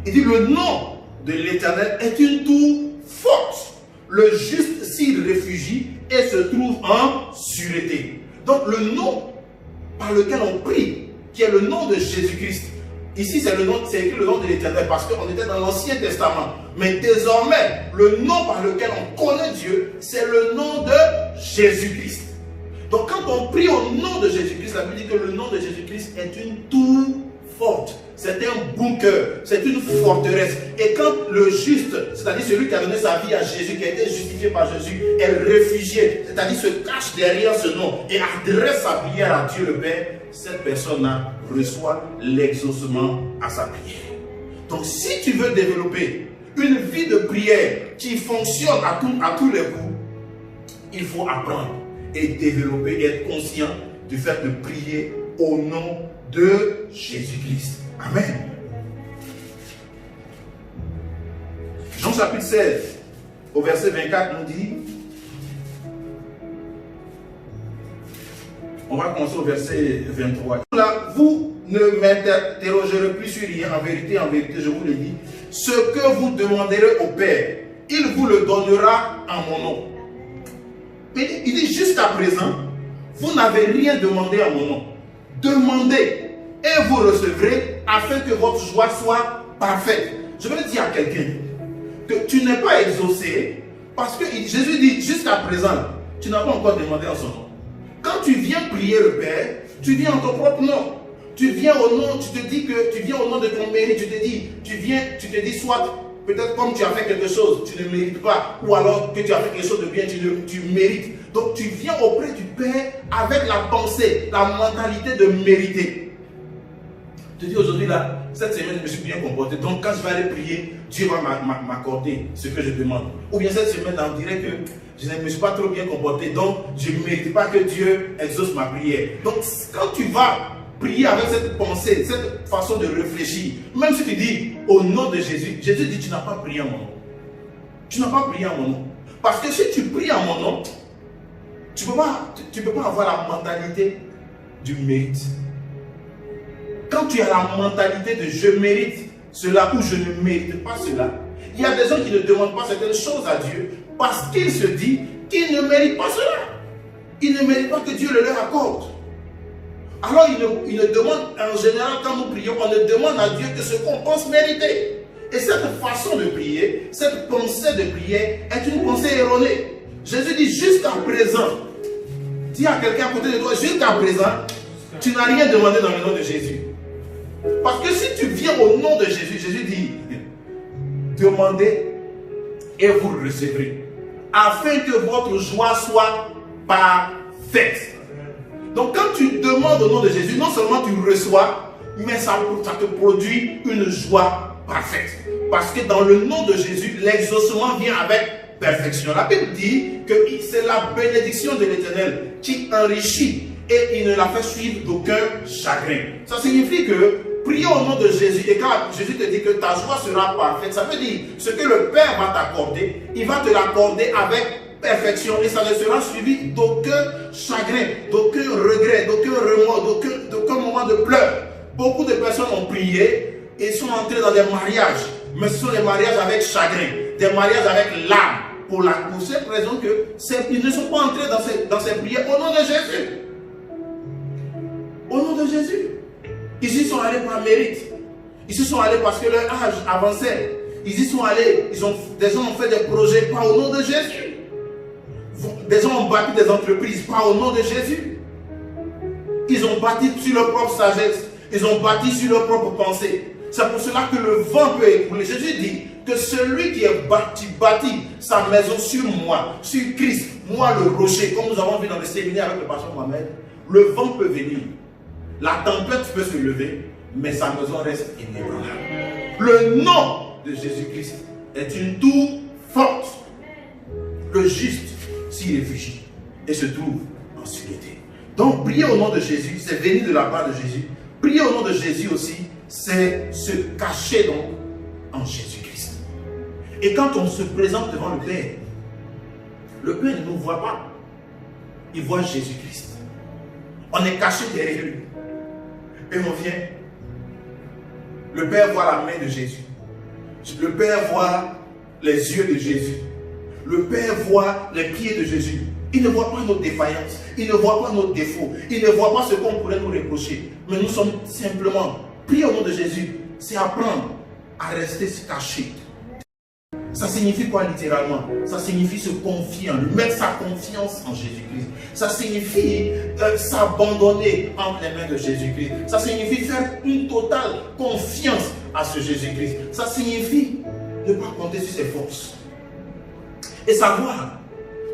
il dit le nom de l'Éternel est une tour forte. Le juste s'y réfugie et se trouve en sûreté. Donc le nom par lequel on prie, qui est le nom de Jésus-Christ. Ici c'est écrit le nom de l'Éternel parce qu'on était dans l'Ancien Testament. Mais désormais, le nom par lequel on connaît Dieu, c'est le nom de Jésus-Christ. Donc quand on prie au nom de Jésus-Christ, la Bible dit que le nom de Jésus-Christ est une tour forte. C'est un bunker, c'est une forteresse. Et quand le juste, c'est-à-dire celui qui a donné sa vie à Jésus, qui a été justifié par Jésus, est réfugié, c'est-à-dire se cache derrière ce nom et adresse sa prière à Dieu le Père, cette personne-là reçoit l'exaucement à sa prière. Donc si tu veux développer une vie de prière qui fonctionne à tous les coups, il faut apprendre et développer et être conscient du fait de prier au nom de Jésus-Christ. Amen. Jean chapitre 16, au verset 24, nous dit, on va commencer au verset 23. Là, vous ne m'interrogerez plus sur rien. En vérité, je vous le dis, ce que vous demanderez au Père, il vous le donnera en mon nom. Mais il dit jusqu'à présent, vous n'avez rien demandé en mon nom. Demandez et vous recevrez afin que votre joie soit parfaite. Je veux dire à quelqu'un que tu n'es pas exaucé parce que Jésus dit jusqu'à présent, tu n'as pas encore demandé en son nom. Quand tu viens prier le Père, tu viens en ton propre nom. Tu viens au nom, tu te dis que tu viens au nom de ton mérite. Tu te dis soit peut-être comme tu as fait quelque chose, tu ne mérites pas, ou alors que tu as fait quelque chose de bien, tu mérites. Donc tu viens auprès du Père avec la pensée, la mentalité de mériter. Je te dis aujourd'hui là, cette semaine je me suis bien comporté, donc quand je vais aller prier, Dieu va m'accorder ce que je demande. Ou bien cette semaine on dirait que je ne me suis pas trop bien comporté, donc je ne mérite pas que Dieu exauce ma prière. Donc quand tu vas prier avec cette pensée, cette façon de réfléchir, même si tu dis au nom de Jésus, Jésus dit tu n'as pas prié en mon nom. Tu n'as pas prié en mon nom. Parce que si tu pries en mon nom, tu ne peux pas avoir la mentalité du mérite. Quand tu as la mentalité de je mérite cela ou je ne mérite pas cela, il y a des gens qui ne demandent pas certaines choses à Dieu parce qu'ils se disent qu'ils ne méritent pas cela. Ils ne méritent pas que Dieu le leur accorde. Alors ils ne demandent, en général quand nous prions, on ne demande à Dieu que ce qu'on pense mériter. Et cette façon de prier, cette pensée de prière est une pensée erronée. Jésus dit jusqu'à présent, dis à quelqu'un à côté de toi, jusqu'à présent, tu n'as rien demandé dans le nom de Jésus. Parce que si tu viens au nom de Jésus, Jésus dit, demandez et vous recevrez, afin que votre joie soit parfaite. Donc quand tu demandes au nom de Jésus, non seulement tu reçois, mais ça te produit une joie parfaite. Parce que dans le nom de Jésus, l'exaucement vient avec perfection. La Bible dit que c'est la bénédiction de l'Éternel qui enrichit et il ne la fait suivre d'aucun chagrin. Ça signifie que prier au nom de Jésus, et quand Jésus te dit que ta joie sera parfaite, ça veut dire ce que le Père va t'accorder, il va te l'accorder avec perfection et ça ne sera suivi d'aucun chagrin, d'aucun regret, d'aucun remords, d'aucun moment de pleurs. Beaucoup de personnes ont prié et sont entrées dans des mariages, mais ce sont des mariages avec chagrin, des mariages avec larmes, pour cette raison qu'ils ne sont pas entrés dans ces prières au nom de Jésus. Au nom de Jésus. Ils y sont allés par mérite. Ils y sont allés parce que leur âge avançait. Ils y sont allés. Des gens ont fait des projets, pas au nom de Jésus. Des gens ont bâti des entreprises, pas au nom de Jésus. Ils ont bâti sur leur propre sagesse. Ils ont bâti sur leur propre pensée. C'est pour cela que le vent peut écouler. Jésus dit que celui qui bâtit sa maison sur moi, sur Christ, moi le rocher, comme nous avons vu dans le séminaire avec le pasteur Mohamed, le vent peut venir. La tempête peut se lever, mais sa maison reste inébranlable. Le nom de Jésus-Christ est une tour forte. Le juste s'y réfugie et se trouve en sûreté. Donc, prier au nom de Jésus, c'est venir de la part de Jésus. Prier au nom de Jésus aussi, c'est se cacher donc en Jésus-Christ. Et quand on se présente devant le Père ne nous voit pas. Il voit Jésus-Christ. On est caché derrière lui. Et on vient. Le Père voit la main de Jésus. Le Père voit les yeux de Jésus. Le Père voit les pieds de Jésus. Il ne voit pas nos défaillances. Il ne voit pas nos défauts. Il ne voit pas ce qu'on pourrait nous reprocher. Mais nous sommes simplement, prier au nom de Jésus, c'est apprendre à rester caché. Ça signifie quoi littéralement? Ça signifie se confier en lui, mettre sa confiance en Jésus-Christ. Ça signifie s'abandonner entre les mains de Jésus-Christ. Ça signifie faire une totale confiance à ce Jésus-Christ. Ça signifie ne pas compter sur ses forces. Et savoir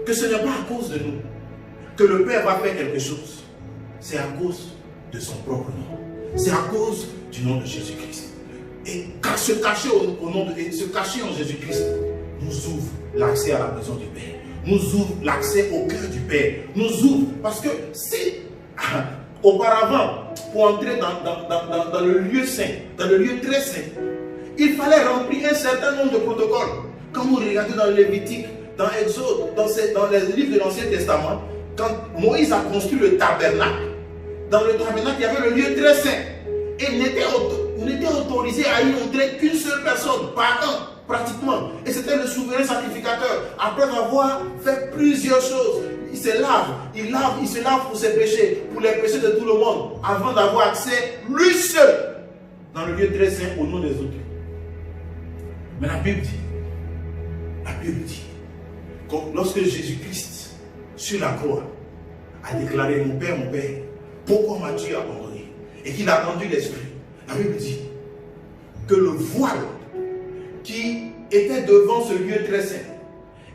que ce n'est pas à cause de nous que le Père va faire quelque chose. C'est à cause de son propre nom. C'est à cause du nom de Jésus-Christ. Et se cacher se cacher en Jésus-Christ nous ouvre l'accès à la maison du Père. Nous ouvre l'accès au cœur du Père. Nous ouvre parce que si auparavant, pour entrer dans le lieu saint, dans le lieu très saint, il fallait remplir un certain nombre de protocoles. Quand vous regardez dans le Lévitique, dans Exode, dans les livres de l'Ancien Testament, quand Moïse a construit le tabernacle, dans le tabernacle, il y avait le lieu très saint. Et il n'était autorisé à y entrer qu'une seule personne par an, pratiquement. Et c'était le souverain sacrificateur. Après avoir fait plusieurs choses, il se lave pour ses péchés, pour les péchés de tout le monde, avant d'avoir accès, lui seul, dans le lieu très saint, au nom des autres. Mais la Bible dit, que lorsque Jésus-Christ, sur la croix, a déclaré, mon Père, pourquoi m'as-tu abandonné? Et qu'il a rendu l'Esprit. La Bible dit que le voile qui était devant ce lieu très saint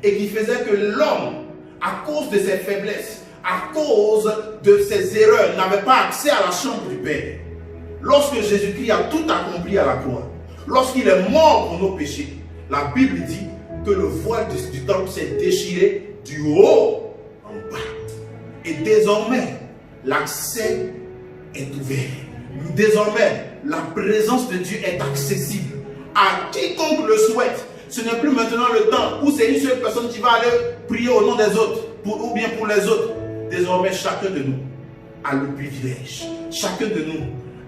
et qui faisait que l'homme, à cause de ses faiblesses, à cause de ses erreurs, n'avait pas accès à la chambre du Père. Lorsque Jésus-Christ a tout accompli à la croix, lorsqu'il est mort pour nos péchés, la Bible dit que le voile du temple s'est déchiré du haut en bas. Et désormais, l'accès est ouvert. Désormais, la présence de Dieu est accessible à quiconque le souhaite. Ce n'est plus maintenant le temps où c'est une seule personne qui va aller prier au nom des autres ou bien pour les autres. Désormais, chacun de nous a le privilège. Chacun de nous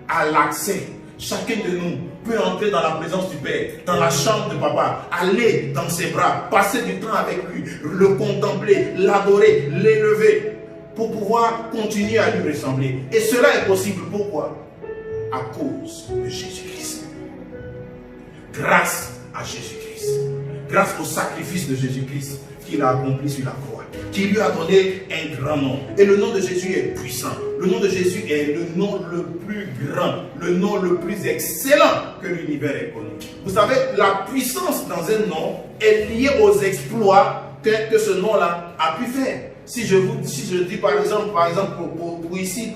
a l'accès. Chacun de nous peut entrer dans la présence du Père, dans la chambre de Papa, aller dans ses bras, passer du temps avec lui, le contempler, l'adorer, l'élever, pour pouvoir continuer à lui ressembler. Et cela est possible. Pourquoi? À cause de Jésus-Christ. Grâce à Jésus-Christ. Grâce au sacrifice de Jésus-Christ qu'il a accompli sur la croix. Qui lui a donné un grand nom. Et le nom de Jésus est puissant. Le nom de Jésus est le nom le plus grand. Le nom le plus excellent que l'univers ait connu. Vous savez, la puissance dans un nom est liée aux exploits que ce nom-là a pu faire. Si je dis par exemple pour nous ici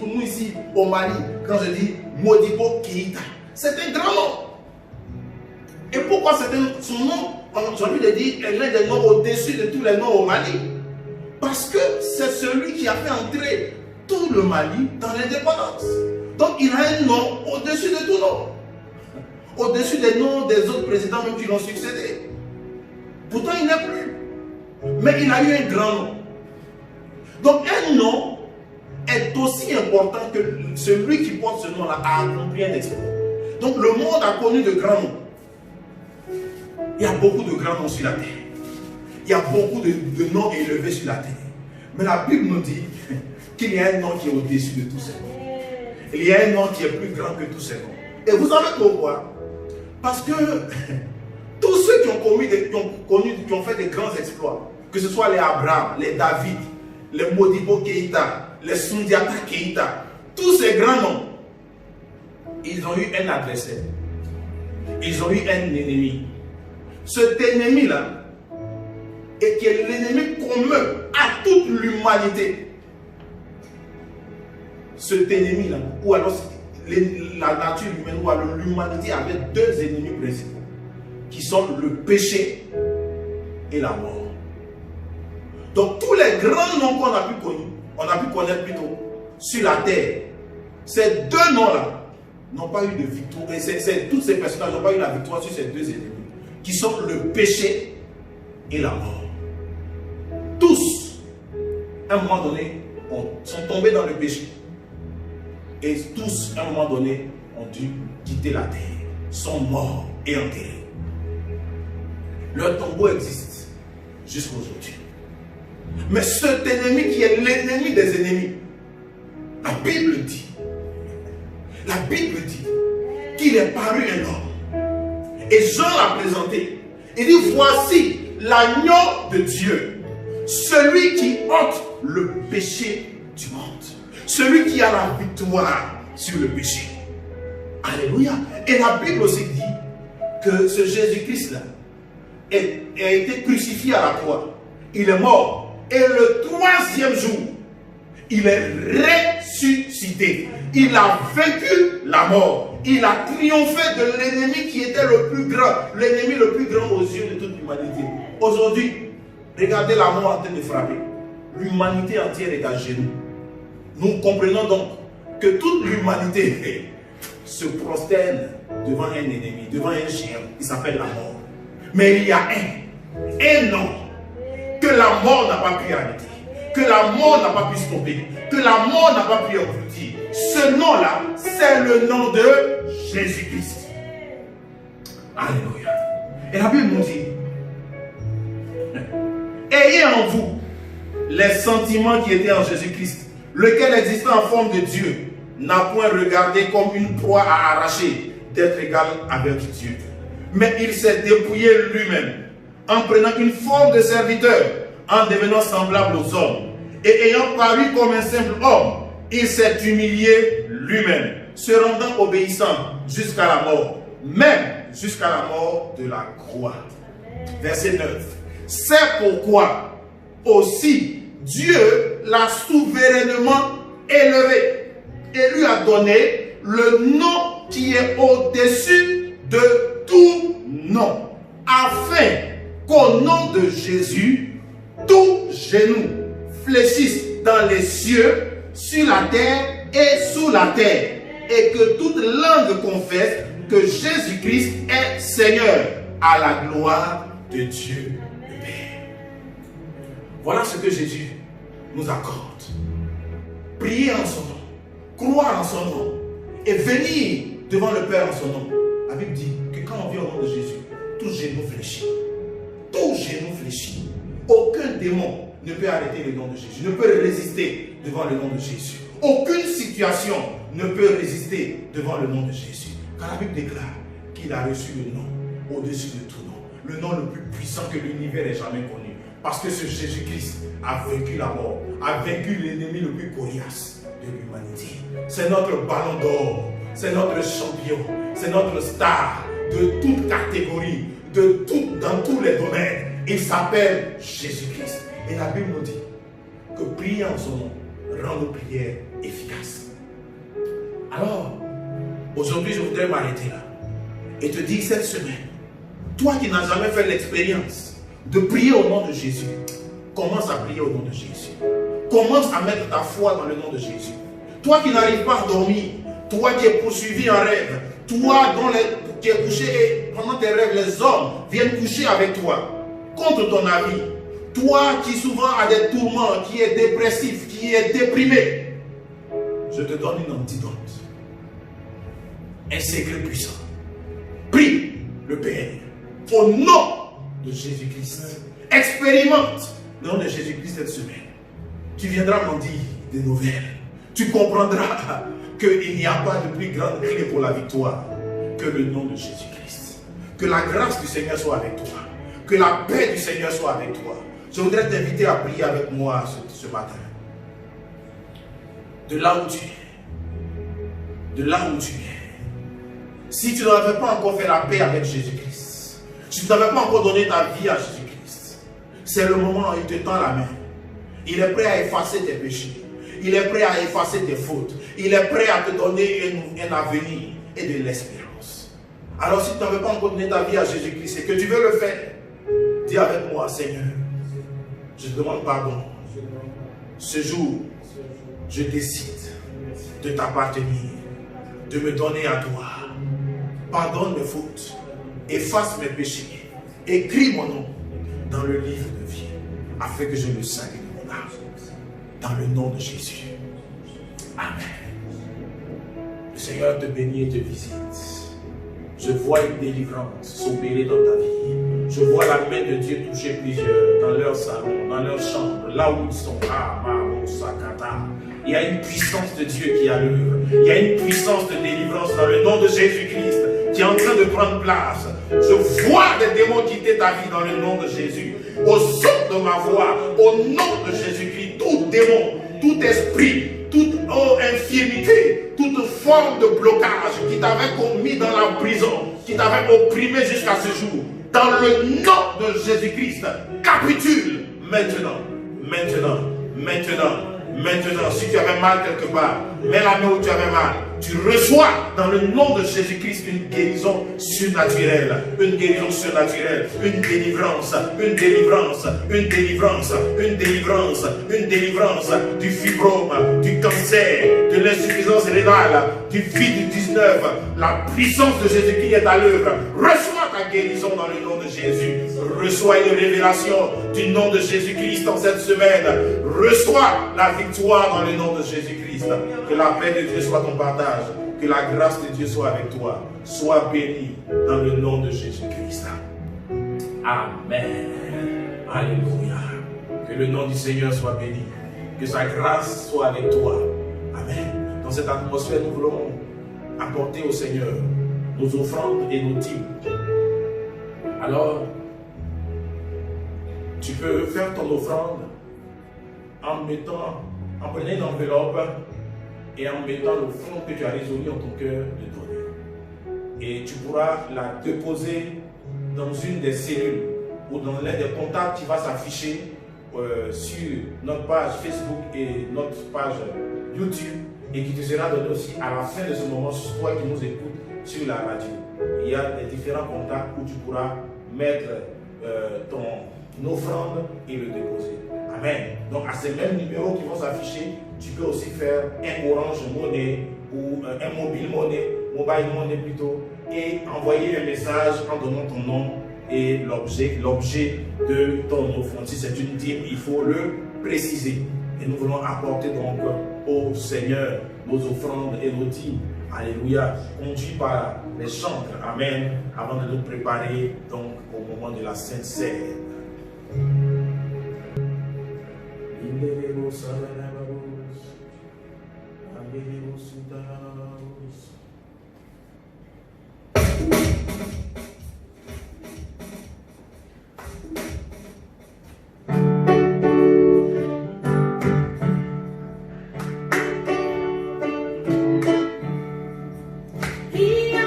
au Mali, quand je dis Modibo Keïta, c'est un grand nom. Et pourquoi son nom, j'ai envie de dire, est l'un des noms au-dessus de tous les noms au Mali? Parce que c'est celui qui a fait entrer tout le Mali dans l'indépendance. Donc il a un nom au-dessus de tout nom. Au-dessus des noms des autres présidents même qui l'ont succédé. Pourtant il n'est plus. Mais il a eu un grand nom. Donc un nom est aussi important que celui qui porte ce nom-là a accompli un exploit. Donc le monde a connu de grands noms. Il y a beaucoup de grands noms sur la terre. Il y a beaucoup de noms élevés sur la terre. Mais la Bible nous dit qu'il y a un nom qui est au-dessus de tous ces noms. Il y a un nom qui est plus grand que tous ces noms. Et vous savez pourquoi? Parce que tous ceux qui ont fait des grands exploits, que ce soit les Abraham, les David, les Modibo Keïta, les Sundiata Keïta, tous ces grands noms, ils ont eu un adversaire. Ils ont eu un ennemi. Cet ennemi-là, et qui est l'ennemi commun à toute l'humanité. Cet ennemi-là, ou alors la nature humaine, ou alors l'humanité avait deux ennemis principaux, qui sont le péché et la mort. Donc tous les grands noms qu'on a pu connaître plutôt sur la terre, ces deux noms-là n'ont pas eu de victoire. Et toutes ces personnes n'ont pas eu la victoire sur ces deux ennemis, qui sont le péché et la mort. Tous, à un moment donné, sont tombés dans le péché. Et tous, à un moment donné, ont dû quitter la terre, sont morts et enterrés. Leur tombeau existe jusqu'à aujourd'hui. Mais cet ennemi qui est l'ennemi des ennemis, la Bible dit qu'il est paru un homme. Et Jean l'a présenté. Il dit, voici l'agneau de Dieu, celui qui ôte le péché du monde. Celui qui a la victoire sur le péché. Alléluia. Et la Bible aussi dit que ce Jésus-Christ-là a été crucifié à la croix. Il est mort. Et le troisième jour, il est ressuscité. Il a vaincu la mort. Il a triomphé de l'ennemi qui était le plus grand. L'ennemi le plus grand aux yeux de toute l'humanité. Aujourd'hui, regardez la mort en train de frapper. L'humanité entière est à genoux. Nous comprenons donc que toute l'humanité se prosterne devant un ennemi, devant un géant. Il s'appelle la mort. Mais il y a un nom que la mort n'a pas pu arrêter, que la mort n'a pas pu stopper, que la mort n'a pas pu engloutir. Ce nom-là, c'est le nom de Jésus-Christ. Alléluia. Et la Bible nous dit, ayez en vous les sentiments qui étaient en Jésus-Christ, lequel existant en forme de Dieu, n'a point regardé comme une proie à arracher d'être égal avec Dieu. Mais il s'est dépouillé lui-même, en prenant une forme de serviteur, en devenant semblable aux hommes. Et ayant paru comme un simple homme, il s'est humilié lui-même, se rendant obéissant jusqu'à la mort, même jusqu'à la mort de la croix. Verset 9. C'est pourquoi aussi Dieu l'a souverainement élevé et lui a donné le nom qui est au-dessus de tout nom, afin qu'au nom de Jésus, tout genou fléchisse dans les cieux, sur la terre et sous la terre, et que toute langue confesse que Jésus-Christ est Seigneur, à la gloire de Dieu le Père. Voilà ce que Jésus nous accorde. Prier en son nom, croire en son nom, et venir devant le Père en son nom. La Bible dit que quand on vient au nom de Jésus, tout genou fléchit. Tout genou fléchit. Aucun démon ne peut arrêter le nom de Jésus, ne peut résister devant le nom de Jésus. Aucune situation ne peut résister devant le nom de Jésus. Car la Bible déclare qu'il a reçu le nom au-dessus de tout nom. Le nom le plus puissant que l'univers ait jamais connu. Parce que ce Jésus-Christ a vaincu la mort, a vaincu l'ennemi le plus coriace de l'humanité. C'est notre ballon d'or, c'est notre champion, c'est notre star de toute catégorie, dans tous les domaines. Il s'appelle Jésus-Christ. Et la Bible nous dit que prier en son nom rend nos prières efficaces. Alors, aujourd'hui, je voudrais m'arrêter là et te dire cette semaine, toi qui n'as jamais fait l'expérience de prier au nom de Jésus, commence à prier au nom de Jésus. Commence à mettre ta foi dans le nom de Jésus. Toi qui n'arrives pas à dormir, toi qui es poursuivi en rêve, toi qui es couché et pendant tes rêves, les hommes viennent coucher avec toi contre ton avis. Toi qui souvent as des tourments, qui es dépressif, qui es déprimé, je te donne une antidote. Un secret puissant. Prie le Père au nom de Jésus-Christ. Expérimente le nom de Jésus-Christ cette semaine. Tu viendras m'en dire des nouvelles. Tu comprendras qu'il n'y a pas de plus grande clé pour la victoire que le nom de Jésus-Christ. Que la grâce du Seigneur soit avec toi. Que la paix du Seigneur soit avec toi. Je voudrais t'inviter à prier avec moi ce matin. De là où tu es. De là où tu es. Si tu n'avais pas encore fait la paix avec Jésus-Christ, si tu n'avais pas encore donné ta vie à Jésus-Christ, c'est le moment où il te tend la main. Il est prêt à effacer tes péchés. Il est prêt à effacer tes fautes. Il est prêt à te donner un avenir et de l'espérance. Alors si tu n'avais pas encore donné ta vie à Jésus-Christ et que tu veux le faire, dis avec moi, Seigneur, je te demande pardon. Ce jour, je décide de t'appartenir, de me donner à toi. Pardonne mes fautes, efface mes péchés, écris mon nom dans le livre de vie, afin que je me salue de mon âme, dans le nom de Jésus. Amen. Le Seigneur te bénit et te visite. Je vois une délivrance s'opérer dans ta vie. Je vois la main de Dieu toucher plusieurs dans leur salon, dans leur chambre, là où ils sont. Il y a une puissance de Dieu qui est à l'œuvre. Il y a une puissance de délivrance dans le nom de Jésus-Christ qui est en train de prendre place. Je vois des démons quitter ta vie dans le nom de Jésus. Au son de ma voix, au nom de Jésus-Christ, tout démon, tout esprit, toute infirmité, toute forme de blocage qui t'avait commis dans la prison, qui t'avait opprimé jusqu'à ce jour, dans le nom de Jésus-Christ, capitule maintenant, maintenant, maintenant. Maintenant, si tu avais mal quelque part, mets la main où tu avais mal. Tu reçois dans le nom de Jésus-Christ une guérison surnaturelle. Une guérison surnaturelle. Une délivrance. Une délivrance. Une délivrance. Une délivrance. Une délivrance du fibrome, du cancer, de l'insuffisance rénale, du Covid-19. La puissance de Jésus-Christ est à l'œuvre. Reçois ta guérison dans le nom de Jésus. Reçois une révélation du nom de Jésus-Christ en cette semaine. Reçois la victoire dans le nom de Jésus-Christ. Que la paix de Dieu soit ton partage. Que la grâce de Dieu soit avec toi. Sois béni dans le nom de Jésus-Christ. Amen. Alléluia. Que le nom du Seigneur soit béni. Que sa grâce soit avec toi. Amen. Dans cette atmosphère, nous voulons apporter au Seigneur nos offrandes et nos dîmes. Alors, tu peux faire ton offrande en prenant une enveloppe et en mettant le fonds que tu as résolu en ton cœur de donner. Et tu pourras la déposer dans une des cellules ou dans l'un des contacts qui va s'afficher sur notre page Facebook et notre page YouTube et qui te sera donné aussi à la fin de ce moment, toi qui nous écoutes sur la radio. Il y a des différents contacts où tu pourras mettre ton offrande et le déposer. Amen. Donc à ces mêmes numéros qui vont s'afficher, tu peux aussi faire un Orange Money ou un Mobile Money plutôt, et envoyer un message en donnant ton nom et l'objet de ton offrande. Si c'est une dîme, il faut le préciser. Et nous voulons apporter donc au Seigneur nos offrandes et nos dîmes. Alléluia. Conduit par les chantres. Amen. Avant de nous préparer donc au moment de la Sainte Seine. Qui a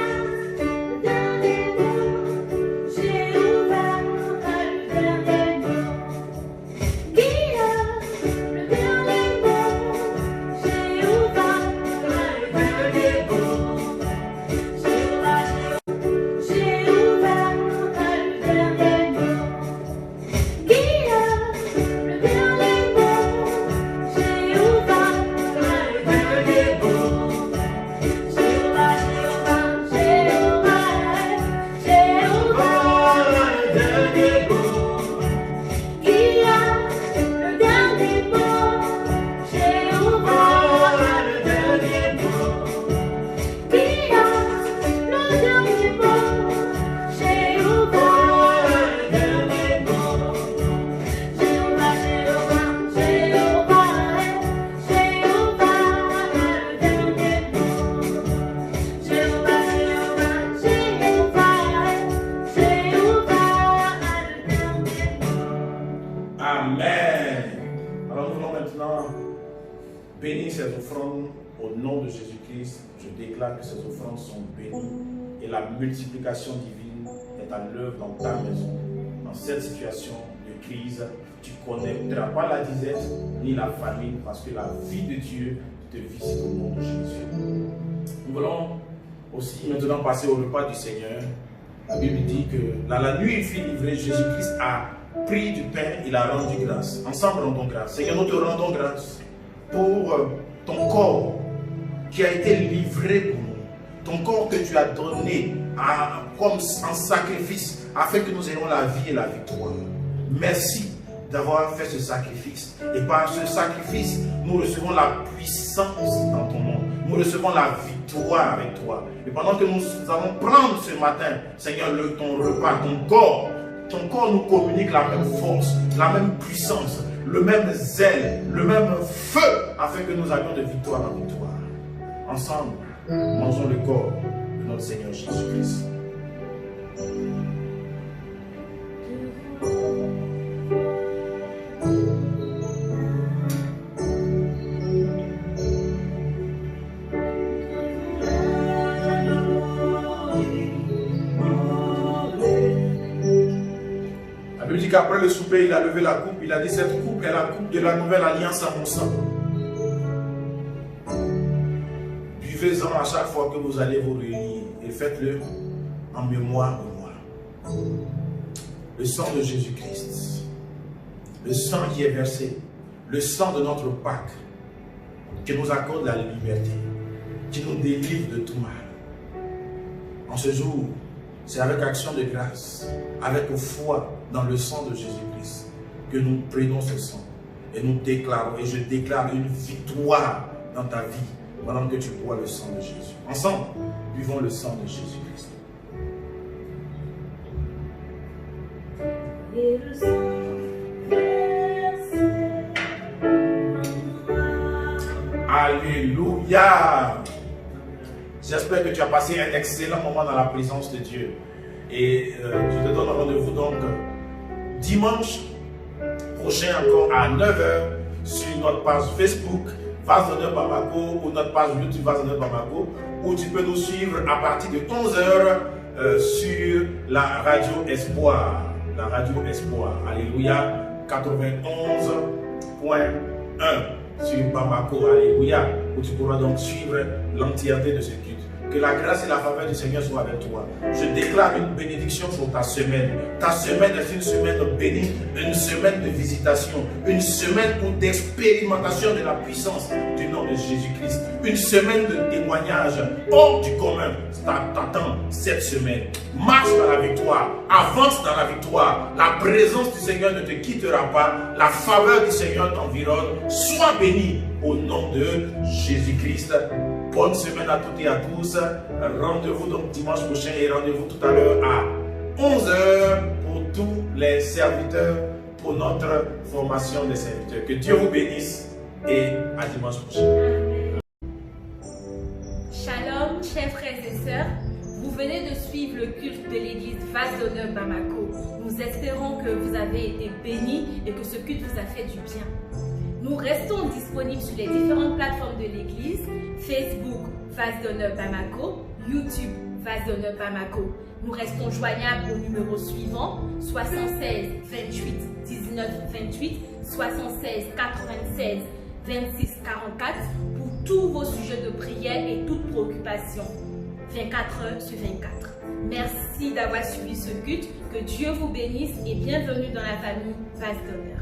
le maintenant bénis ces offrandes au nom de Jésus-Christ. Je déclare que ces offrandes sont bénies et la multiplication divine est à l'œuvre dans ta maison. Dans cette situation de crise, tu ne connaîtras pas la disette ni la famine parce que la vie de Dieu te visite au nom de Jésus. Nous voulons aussi maintenant passer au repas du Seigneur. La Bible dit que dans la nuit il fut livré, Jésus-Christ a pris du pain, il a rendu grâce. Ensemble rendons grâce. Seigneur, nous te rendons grâce pour ton corps qui a été livré pour nous. Ton corps que tu as donné comme en sacrifice afin que nous ayons la vie et la victoire. Merci d'avoir fait ce sacrifice. Et par ce sacrifice, nous recevons la puissance dans ton nom. Nous recevons la victoire avec toi. Et pendant que nous allons prendre ce matin, Seigneur, ton repas, ton corps nous communique la même force, la même puissance, le même zèle, le même feu, afin que nous allions de victoire en victoire. Ensemble, mangeons le corps de notre Seigneur Jésus-Christ. Après le souper, il a levé la coupe, il a dit: cette coupe est la coupe de la nouvelle alliance à mon sang. Buvez-en à chaque fois que vous allez vous réunir et faites-le en mémoire de moi. Le sang de Jésus-Christ, le sang qui est versé, le sang de notre Pâque, qui nous accorde la liberté, qui nous délivre de tout mal. En ce jour, c'est avec action de grâce, avec foi dans le sang de Jésus-Christ, que nous prenons ce sang et nous déclarons, et je déclare une victoire dans ta vie pendant que tu bois le sang de Jésus. Ensemble, buvons le sang de Jésus-Christ. Et le sang versé. Alléluia. J'espère que tu as passé un excellent moment dans la présence de Dieu. Et je te donne rendez-vous donc dimanche prochain encore à 9h sur notre page Facebook Vase d'Honneur Bamako ou notre page YouTube Vase d'Honneur Bamako, où tu peux nous suivre à partir de 11h sur la radio Espoir. La radio Espoir. Alléluia. 91.1 sur Bamako. Alléluia. Où tu pourras donc suivre l'entièreté de ce culte. Que la grâce et la faveur du Seigneur soient avec toi. Je déclare une bénédiction sur ta semaine. Ta semaine est une semaine bénie, une semaine de visitation, une semaine d'expérimentation de la puissance du nom de Jésus-Christ. Une semaine de témoignage hors du commun t'attend cette semaine. Marche dans la victoire, avance dans la victoire. La présence du Seigneur ne te quittera pas. La faveur du Seigneur t'environne. Sois béni au nom de Jésus-Christ. Bonne semaine à toutes et à tous. Rendez-vous donc dimanche prochain et rendez-vous tout à l'heure à 11h pour tous les serviteurs, pour notre formation des serviteurs. Que Dieu vous bénisse et à dimanche prochain. Shalom, chers frères et sœurs. Vous venez de suivre le culte de l'église Vase d'Honneur Bamako. Nous espérons que vous avez été bénis et que ce culte vous a fait du bien. Nous restons disponibles sur les différentes plateformes de l'église, Facebook, Vase d'Honneur Bamako, YouTube, Vase d'Honneur Bamako. Nous restons joignables au numéro suivant, 76 28 19 28, 76 96 26 44, pour tous vos sujets de prière et toutes préoccupations. 24h sur 24. Merci d'avoir suivi ce culte. Que Dieu vous bénisse et bienvenue dans la famille Vase d'Honneur.